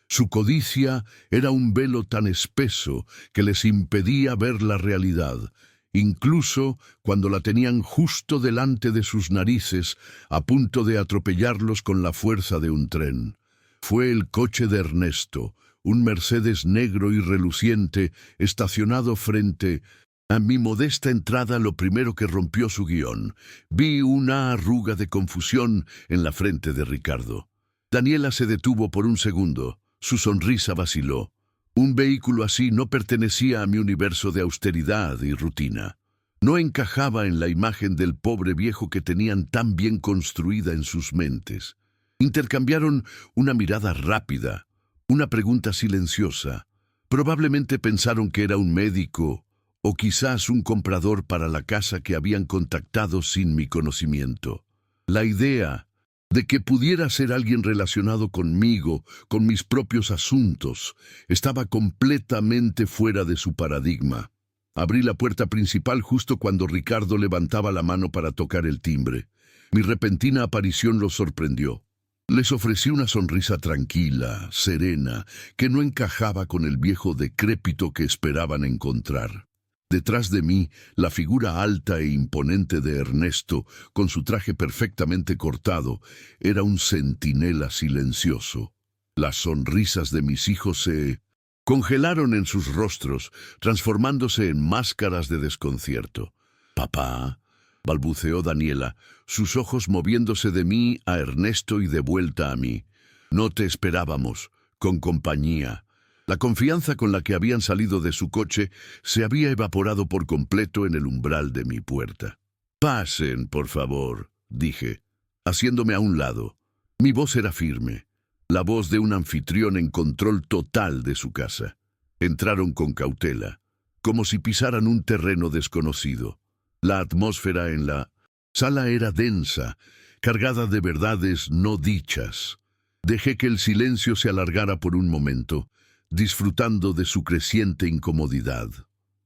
Su codicia era un velo tan espeso que les impedía ver la realidad, incluso cuando la tenían justo delante de sus narices, a punto de atropellarlos con la fuerza de un tren. Fue el coche de Ernesto, un Mercedes negro y reluciente, estacionado frente a mi modesta entrada. Lo primero que rompió su guión. Vi una arruga de confusión en la frente de Ricardo. Daniela se detuvo por un segundo. Su sonrisa vaciló. Un vehículo así no pertenecía a mi universo de austeridad y rutina. No encajaba en la imagen del pobre viejo que tenían tan bien construida en sus mentes. Intercambiaron una mirada rápida, una pregunta silenciosa. Probablemente pensaron que era un médico o quizás un comprador para la casa que habían contactado sin mi conocimiento. La idea de que pudiera ser alguien relacionado conmigo, con mis propios asuntos, estaba completamente fuera de su paradigma. Abrí la puerta principal justo cuando Ricardo levantaba la mano para tocar el timbre. Mi repentina aparición los sorprendió. Les ofrecí una sonrisa tranquila, serena, que no encajaba con el viejo decrépito que esperaban encontrar. Detrás de mí, la figura alta e imponente de Ernesto, con su traje perfectamente cortado, era un centinela silencioso. Las sonrisas de mis hijos se congelaron en sus rostros, transformándose en máscaras de desconcierto. «Papá», balbuceó Daniela, sus ojos moviéndose de mí a Ernesto y de vuelta a mí. «No te esperábamos, con compañía». La confianza con la que habían salido de su coche se había evaporado por completo en el umbral de mi puerta. «Pasen, por favor», dije, haciéndome a un lado. Mi voz era firme, la voz de un anfitrión en control total de su casa. Entraron con cautela, como si pisaran un terreno desconocido. La atmósfera en la sala era densa, cargada de verdades no dichas. Dejé que el silencio se alargara por un momento, disfrutando de su creciente incomodidad.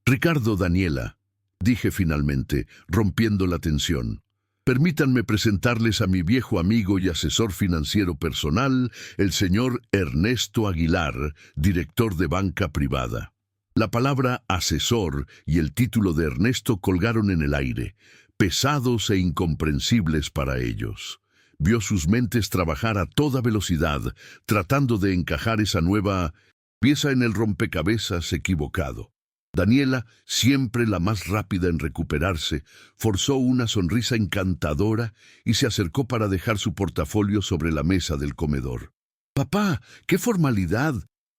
«Ricardo, Daniela», dije finalmente, rompiendo la tensión, «permítanme presentarles a mi viejo amigo y asesor financiero personal, el señor Ernesto Aguilar, director de banca privada». La palabra asesor y el título de Ernesto colgaron en el aire, pesados e incomprensibles para ellos. Vio sus mentes trabajar a toda velocidad, tratando de encajar esa nueva pieza en el rompecabezas equivocado. Daniela, siempre la más rápida en recuperarse, forzó una sonrisa encantadora y se acercó para dejar su portafolio sobre la mesa del comedor. «Papá, qué formalidad.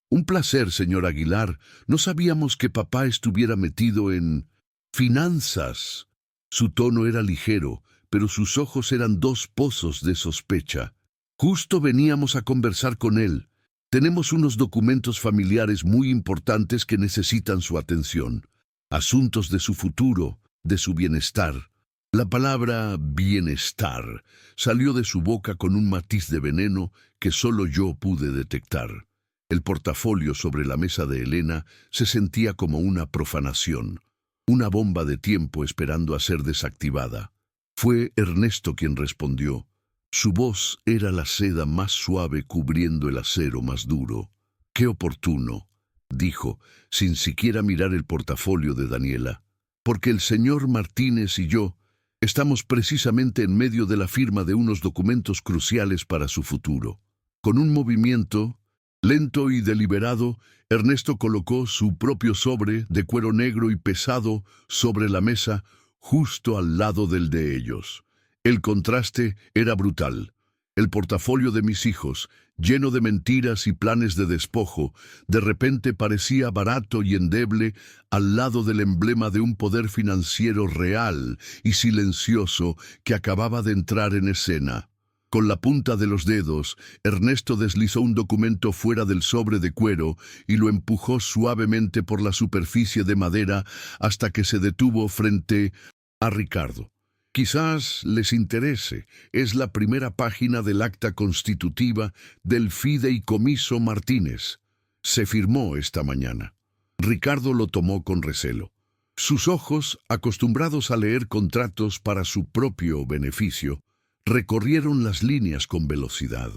Un placer, señor Aguilar. No sabíamos que papá estuviera metido en finanzas». Su tono era ligero, pero sus ojos eran dos pozos de sospecha. «Justo veníamos a conversar con él. Tenemos unos documentos familiares muy importantes que necesitan su atención. Asuntos de su futuro, de su bienestar». La palabra bienestar salió de su boca con un matiz de veneno que solo yo pude detectar. El portafolio sobre la mesa de Elena se sentía como una profanación, una bomba de tiempo esperando a ser desactivada. Fue Ernesto quien respondió. Su voz era la seda más suave cubriendo el acero más duro. «Qué oportuno», dijo, sin siquiera mirar el portafolio de Daniela, «porque el señor Martínez y yo estamos precisamente en medio de la firma de unos documentos cruciales para su futuro». Con un movimiento, Lento y deliberado, Ernesto colocó su propio sobre de cuero negro y pesado sobre la mesa, justo al lado del de ellos. El contraste era brutal. El portafolio de mis hijos, lleno de mentiras y planes de despojo, de repente parecía barato y endeble al lado del emblema de un poder financiero real y silencioso que acababa de entrar en escena. Con la punta de los dedos, Ernesto deslizó un documento fuera del sobre de cuero y lo empujó suavemente por la superficie de madera hasta que se detuvo frente a Ricardo. Quizás les interese, es la primera página del acta constitutiva del Fideicomiso Martínez. Se firmó esta mañana. Ricardo lo tomó con recelo. Sus ojos, acostumbrados a leer contratos para su propio beneficio, recorrieron las líneas con velocidad.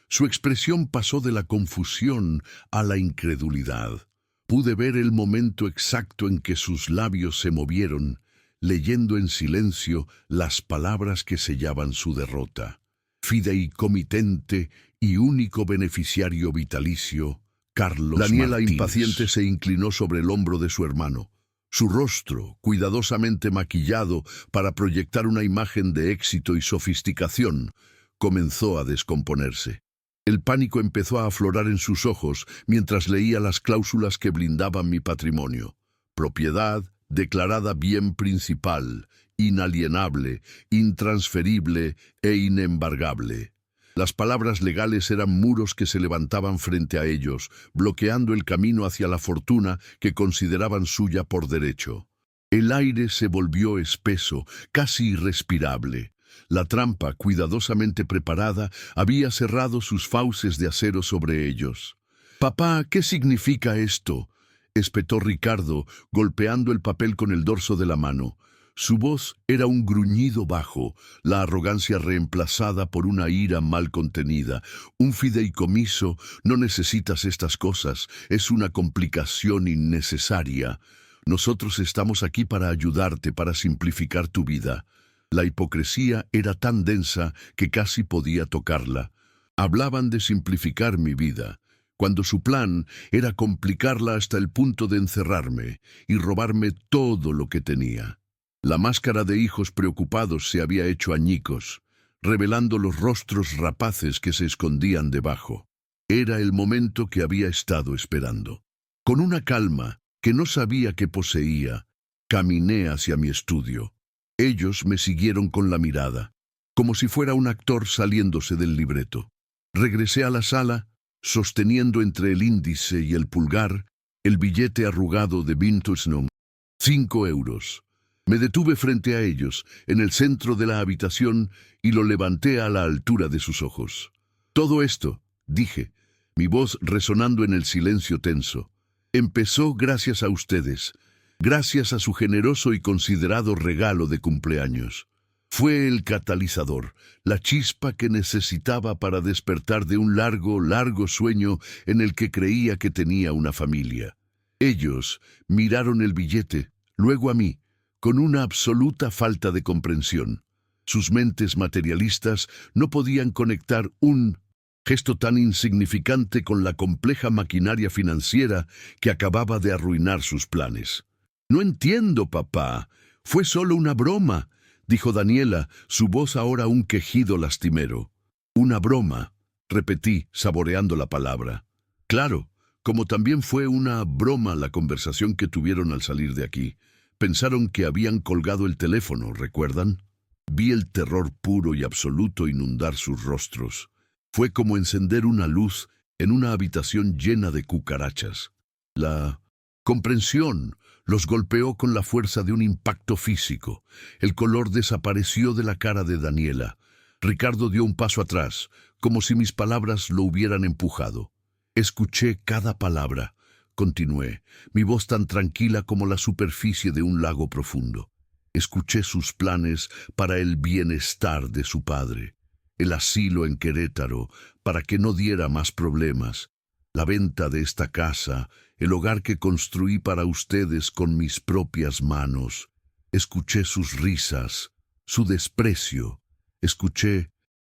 Su expresión pasó de la confusión a la incredulidad. Pude ver el momento exacto en que sus labios se movieron, leyendo en silencio las palabras que sellaban su derrota. Fideicomitente y único beneficiario vitalicio, Carlos Daniela, Martínez. impaciente, Se inclinó sobre el hombro de su hermano. Su rostro, cuidadosamente maquillado para proyectar una imagen de éxito y sofisticación, comenzó a descomponerse. El pánico empezó a aflorar en sus ojos mientras leía las cláusulas que blindaban mi patrimonio. Propiedad declarada bien principal, inalienable, intransferible e inembargable. Las palabras legales eran muros que se levantaban frente a ellos, bloqueando el camino hacia la fortuna que consideraban suya por derecho. El aire se volvió espeso, casi irrespirable. La trampa, cuidadosamente preparada, había cerrado sus fauces de acero sobre ellos. «Papá, ¿qué significa esto?», espetó Ricardo, golpeando el papel con el dorso de la mano. Su voz era un gruñido bajo, la arrogancia reemplazada por una ira mal contenida. «Un fideicomiso, no necesitas estas cosas, es una complicación innecesaria. Nosotros estamos aquí para ayudarte, para simplificar tu vida». La hipocresía era tan densa que casi podía tocarla. Hablaban de simplificar mi vida, cuando su plan era complicarla hasta el punto de encerrarme y robarme todo lo que tenía. La máscara de hijos preocupados se había hecho añicos, revelando los rostros rapaces que se escondían debajo. Era el momento que había estado esperando. Con una calma que no sabía que poseía, caminé hacia mi estudio. Ellos me siguieron con la mirada, como si fuera un actor saliéndose del libreto. Regresé a la sala, sosteniendo entre el índice y el pulgar el billete arrugado de Vintusnum. 5 euros. Me detuve frente a ellos, en el centro de la habitación, y lo levanté a la altura de sus ojos. «Todo esto», dije, mi voz resonando en el silencio tenso, «empezó gracias a ustedes, gracias a su generoso y considerado regalo de cumpleaños. Fue el catalizador, la chispa que necesitaba para despertar de un largo, largo sueño en el que creía que tenía una familia». Ellos miraron el billete, luego a mí, con una absoluta falta de comprensión. Sus mentes materialistas no podían conectar un gesto tan insignificante con la compleja maquinaria financiera que acababa de arruinar sus planes. «No entiendo, papá. Fue solo una broma», dijo Daniela, su voz ahora un quejido lastimero. «Una broma», repetí, saboreando la palabra. «Claro, como también fue una broma la conversación que tuvieron al salir de aquí. Pensaron que habían colgado el teléfono, ¿recuerdan?». Vi el terror puro y absoluto inundar sus rostros. Fue como encender una luz en una habitación llena de cucarachas. La comprensión los golpeó con la fuerza de un impacto físico. El color desapareció de la cara de Daniela. Ricardo dio un paso atrás, como si mis palabras lo hubieran empujado. Escuché cada palabra. Continué, mi voz tan tranquila como la superficie de un lago profundo. Escuché sus planes para el bienestar de su padre, el asilo en Querétaro para que no diera más problemas, la venta de esta casa, el hogar que construí para ustedes con mis propias manos. Escuché sus risas, su desprecio. Escuché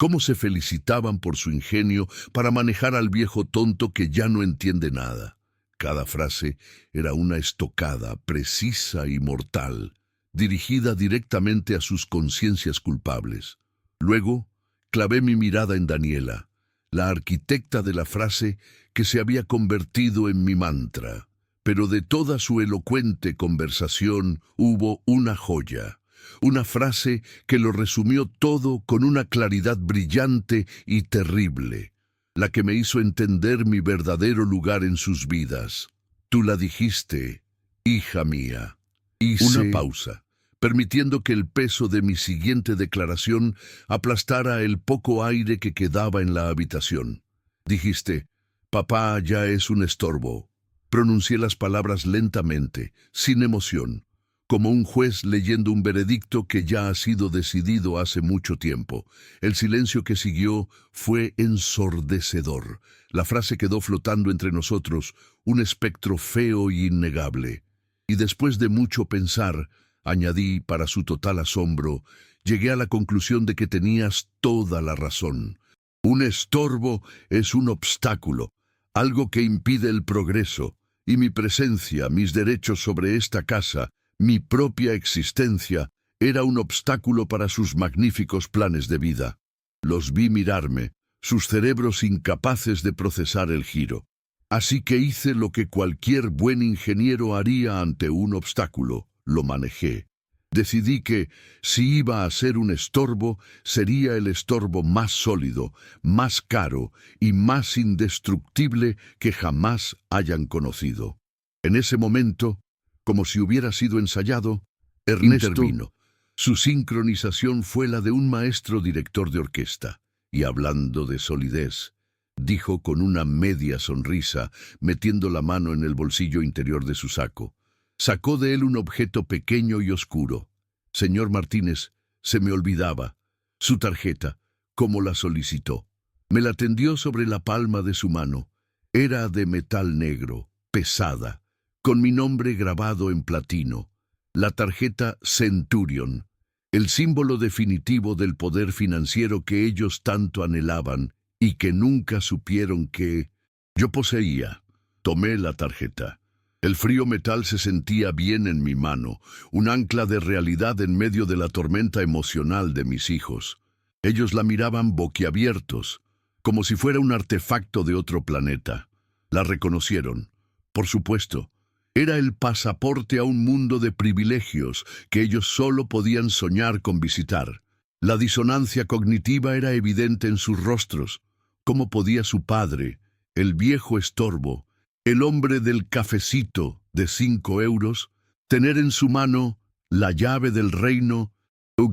cómo se felicitaban por su ingenio para manejar al viejo tonto que ya no entiende nada. Cada frase era una estocada precisa y mortal, dirigida directamente a sus conciencias culpables. Luego, clavé mi mirada en Daniela, la arquitecta de la frase que se había convertido en mi mantra. Pero de toda su elocuente conversación hubo una joya, una frase que lo resumió todo con una claridad brillante y terrible, la que me hizo entender mi verdadero lugar en sus vidas. Tú la dijiste, hija mía. Hice una pausa, permitiendo que el peso de mi siguiente declaración aplastara el poco aire que quedaba en la habitación. Dijiste, papá ya es un estorbo. Pronuncié las palabras lentamente, sin emoción, como un juez leyendo un veredicto que ya ha sido decidido hace mucho tiempo. El silencio que siguió fue ensordecedor. La frase quedó flotando entre nosotros, un espectro feo y innegable. Y después de mucho pensar, añadí, para su total asombro, llegué a la conclusión de que tenías toda la razón. Un estorbo es un obstáculo, algo que impide el progreso, y mi presencia, mis derechos sobre esta casa, mi propia existencia, era un obstáculo para sus magníficos planes de vida. Los vi mirarme, sus cerebros incapaces de procesar el giro. Así que hice lo que cualquier buen ingeniero haría ante un obstáculo, lo manejé. Decidí que, si iba a ser un estorbo, sería el estorbo más sólido, más caro y más indestructible que jamás hayan conocido. En ese momento, como si hubiera sido ensayado, Ernesto intervino. Su sincronización fue la de un maestro director de orquesta, y hablando de solidez, dijo con una media sonrisa, metiendo la mano en el bolsillo interior de su saco. Sacó de él un objeto pequeño y oscuro. Señor Martínez, se me olvidaba. Su tarjeta, como la solicitó. Me la tendió sobre la palma de su mano. Era de metal negro, pesada, con mi nombre grabado en platino. La tarjeta Centurion, el símbolo definitivo del poder financiero que ellos tanto anhelaban y que nunca supieron que yo poseía. Tomé la tarjeta. El frío metal se sentía bien en mi mano, un ancla de realidad en medio de la tormenta emocional de mis hijos. Ellos la miraban boquiabiertos, como si fuera un artefacto de otro planeta. La reconocieron. Por supuesto, era el pasaporte a un mundo de privilegios que ellos solo podían soñar con visitar. La disonancia cognitiva era evidente en sus rostros. ¿Cómo podía su padre, el viejo estorbo, el hombre del cafecito de 5 euros, tener en su mano la llave del reino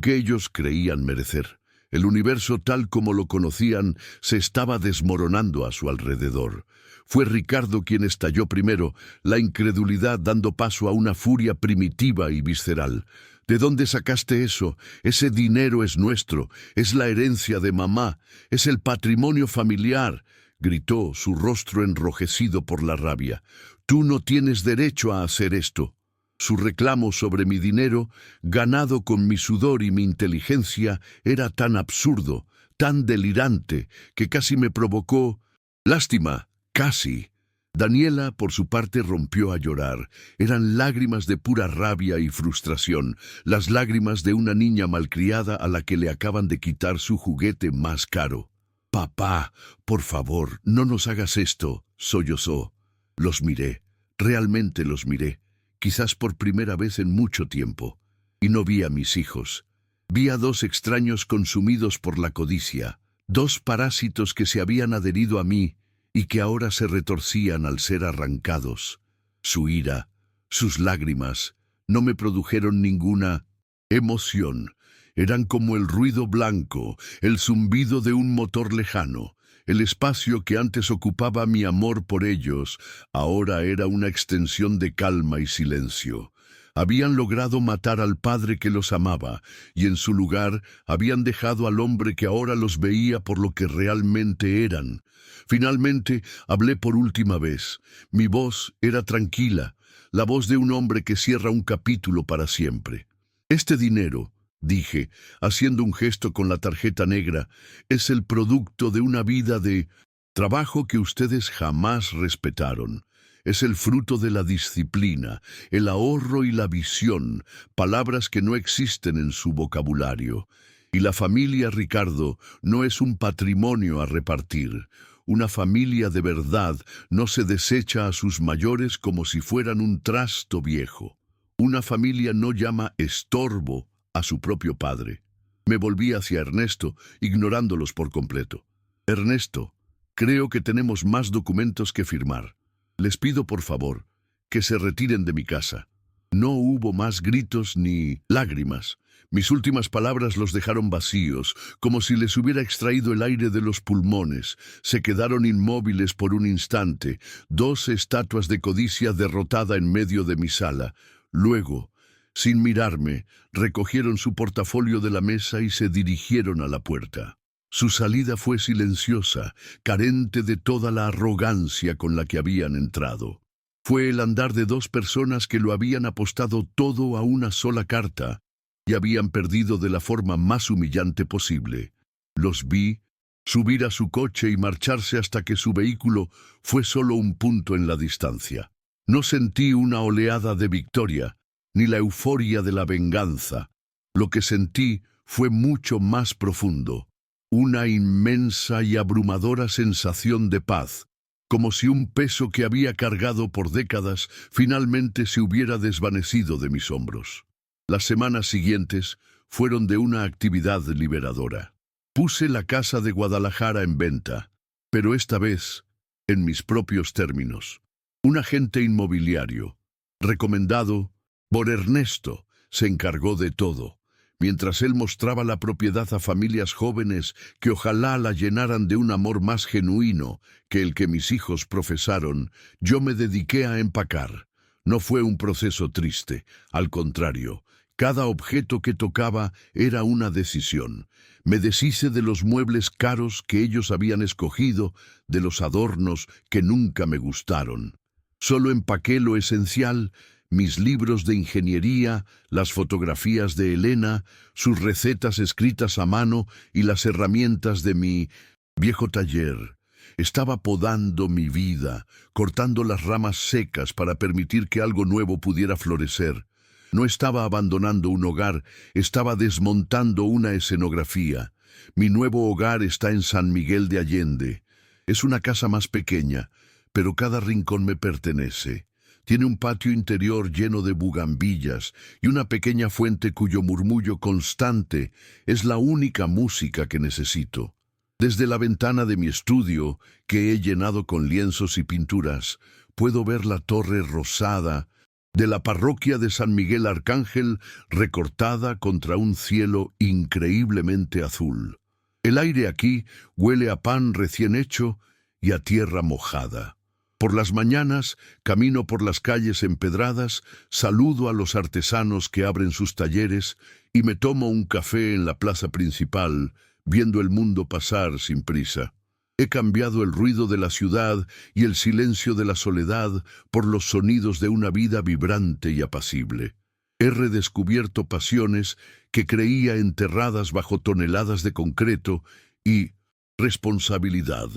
que ellos creían merecer? El universo tal como lo conocían se estaba desmoronando a su alrededor. Fue Ricardo quien estalló primero, la incredulidad dando paso a una furia primitiva y visceral. ¿De dónde sacaste eso? Ese dinero es nuestro, es la herencia de mamá, es el patrimonio familiar, gritó, su rostro enrojecido por la rabia. Tú no tienes derecho a hacer esto. Su reclamo sobre mi dinero, ganado con mi sudor y mi inteligencia, era tan absurdo, tan delirante, que casi me provocó lástima, casi. Daniela, por su parte, rompió a llorar. Eran lágrimas de pura rabia y frustración, las lágrimas de una niña malcriada a la que le acaban de quitar su juguete más caro. Papá, por favor, no nos hagas esto, sollozó. Los miré, realmente los miré, quizás por primera vez en mucho tiempo, y no vi a mis hijos. Vi a 2 extraños consumidos por la codicia, 2 parásitos que se habían adherido a mí y que ahora se retorcían al ser arrancados. Su ira, sus lágrimas, no me produjeron ninguna emoción. Eran como el ruido blanco, el zumbido de un motor lejano. El espacio que antes ocupaba mi amor por ellos, ahora era una extensión de calma y silencio. Habían logrado matar al padre que los amaba, y en su lugar habían dejado al hombre que ahora los veía por lo que realmente eran. Finalmente hablé por última vez. Mi voz era tranquila, la voz de un hombre que cierra un capítulo para siempre. Este dinero, dije, haciendo un gesto con la tarjeta negra, es el producto de una vida de trabajo que ustedes jamás respetaron. Es el fruto de la disciplina, el ahorro y la visión, palabras que no existen en su vocabulario. Y la familia, Ricardo, no es un patrimonio a repartir. Una familia de verdad no se desecha a sus mayores como si fueran un trasto viejo. Una familia no llama estorbo a su propio padre. Me volví hacia Ernesto, ignorándolos por completo. Ernesto, creo que tenemos más documentos que firmar. Les pido por favor que se retiren de mi casa. No hubo más gritos ni lágrimas. Mis últimas palabras los dejaron vacíos, como si les hubiera extraído el aire de los pulmones. Se quedaron inmóviles por un instante, dos estatuas de codicia derrotada en medio de mi sala. Luego, sin mirarme, recogieron su portafolio de la mesa y se dirigieron a la puerta. Su salida fue silenciosa, carente de toda la arrogancia con la que habían entrado. Fue el andar de dos personas que lo habían apostado todo a una sola carta y habían perdido de la forma más humillante posible. Los vi subir a su coche y marcharse hasta que su vehículo fue solo un punto en la distancia. No sentí una oleada de victoria, ni la euforia de la venganza. Lo que sentí fue mucho más profundo. Una inmensa y abrumadora sensación de paz, como si un peso que había cargado por décadas finalmente se hubiera desvanecido de mis hombros. Las semanas siguientes fueron de una actividad liberadora. Puse la casa de Guadalajara en venta, pero esta vez en mis propios términos. Un agente inmobiliario, recomendado por Ernesto, se encargó de todo. Mientras él mostraba la propiedad a familias jóvenes que ojalá la llenaran de un amor más genuino que el que mis hijos profesaron, yo me dediqué a empacar. No fue un proceso triste, al contrario, cada objeto que tocaba era una decisión. Me deshice de los muebles caros que ellos habían escogido, de los adornos que nunca me gustaron. Solo empaqué lo esencial: mis libros de ingeniería, las fotografías de Elena, sus recetas escritas a mano y las herramientas de mi viejo taller. Estaba podando mi vida, cortando las ramas secas para permitir que algo nuevo pudiera florecer. No estaba abandonando un hogar, estaba desmontando una escenografía. Mi nuevo hogar está en San Miguel de Allende. Es una casa más pequeña, pero cada rincón me pertenece. Tiene un patio interior lleno de bugambillas y una pequeña fuente cuyo murmullo constante es la única música que necesito. Desde la ventana de mi estudio, que he llenado con lienzos y pinturas, puedo ver la torre rosada de la parroquia de San Miguel Arcángel recortada contra un cielo increíblemente azul. El aire aquí huele a pan recién hecho y a tierra mojada. Por las mañanas, camino por las calles empedradas, saludo a los artesanos que abren sus talleres y me tomo un café en la plaza principal, viendo el mundo pasar sin prisa. He cambiado el ruido de la ciudad y el silencio de la soledad por los sonidos de una vida vibrante y apacible. He redescubierto pasiones que creía enterradas bajo toneladas de concreto y responsabilidad.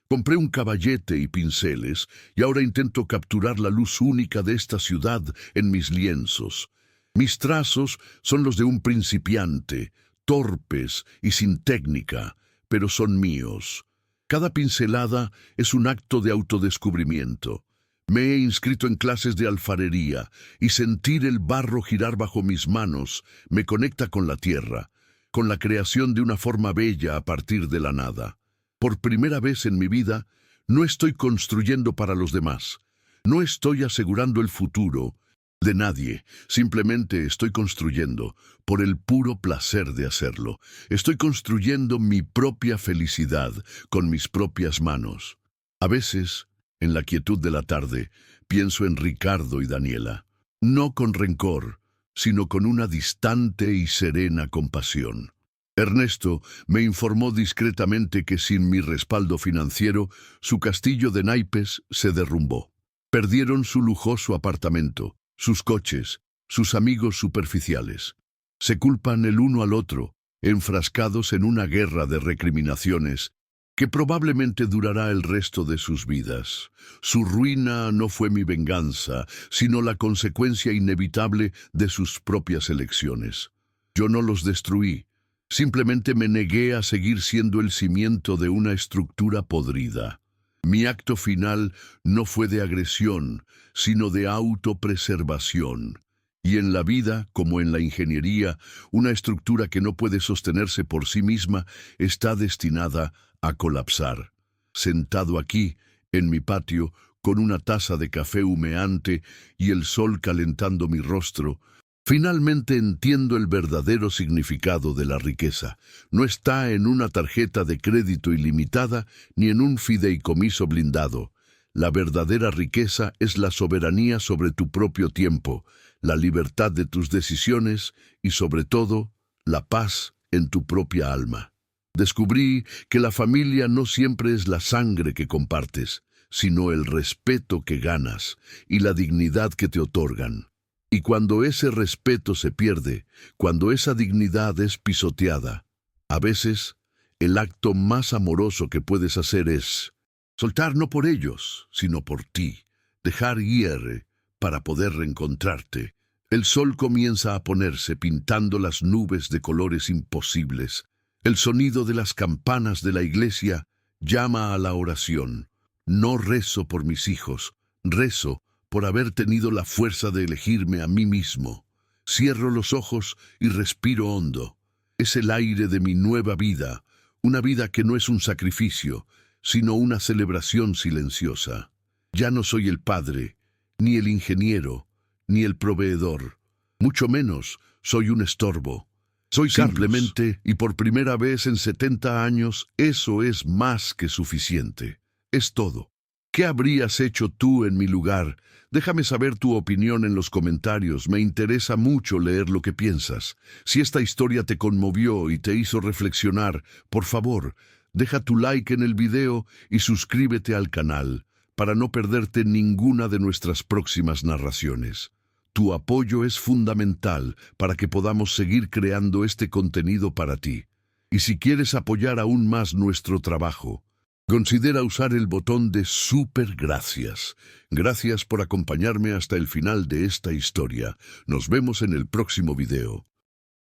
Compré un caballete y pinceles y ahora intento capturar la luz única de esta ciudad en mis lienzos. Mis trazos son los de un principiante, torpes y sin técnica, pero son míos. Cada pincelada es un acto de autodescubrimiento. Me he inscrito en clases de alfarería y sentir el barro girar bajo mis manos me conecta con la tierra, con la creación de una forma bella a partir de la nada. Por primera vez en mi vida, no estoy construyendo para los demás. No estoy asegurando el futuro de nadie. Simplemente estoy construyendo por el puro placer de hacerlo. Estoy construyendo mi propia felicidad con mis propias manos. A veces, en la quietud de la tarde, pienso en Ricardo y Daniela. No con rencor, sino con una distante y serena compasión. Ernesto me informó discretamente que sin mi respaldo financiero, su castillo de naipes se derrumbó. Perdieron su lujoso apartamento, sus coches, sus amigos superficiales. Se culpan el uno al otro, enfrascados en una guerra de recriminaciones que probablemente durará el resto de sus vidas. Su ruina no fue mi venganza, sino la consecuencia inevitable de sus propias elecciones. Yo no los destruí, simplemente me negué a seguir siendo el cimiento de una estructura podrida. Mi acto final no fue de agresión, sino de autopreservación. Y en la vida, como en la ingeniería, una estructura que no puede sostenerse por sí misma está destinada a colapsar. Sentado aquí, en mi patio, con una taza de café humeante y el sol calentando mi rostro, finalmente entiendo el verdadero significado de la riqueza. No está en una tarjeta de crédito ilimitada ni en un fideicomiso blindado. La verdadera riqueza es la soberanía sobre tu propio tiempo, la libertad de tus decisiones y, sobre todo, la paz en tu propia alma. Descubrí que la familia no siempre es la sangre que compartes, sino el respeto que ganas y la dignidad que te otorgan. Y cuando ese respeto se pierde, cuando esa dignidad es pisoteada, a veces el acto más amoroso que puedes hacer es soltar no por ellos, sino por ti, dejar ir para poder reencontrarte. El sol comienza a ponerse pintando las nubes de colores imposibles. El sonido de las campanas de la iglesia llama a la oración. No rezo por mis hijos, rezo por haber tenido la fuerza de elegirme a mí mismo. Cierro los ojos y respiro hondo. Es el aire de mi nueva vida, una vida que no es un sacrificio, sino una celebración silenciosa. Ya no soy el padre, ni el ingeniero, ni el proveedor. Mucho menos soy un estorbo. Soy simplemente, y por primera vez en 70 años, eso es más que suficiente. Es todo. ¿Qué habrías hecho tú en mi lugar? Déjame saber tu opinión en los comentarios. Me interesa mucho leer lo que piensas. Si esta historia te conmovió y te hizo reflexionar, por favor, deja tu like en el video y suscríbete al canal para no perderte ninguna de nuestras próximas narraciones. Tu apoyo es fundamental para que podamos seguir creando este contenido para ti. Y si quieres apoyar aún más nuestro trabajo, considera usar el botón de Super Gracias. Gracias por acompañarme hasta el final de esta historia. Nos vemos en el próximo video.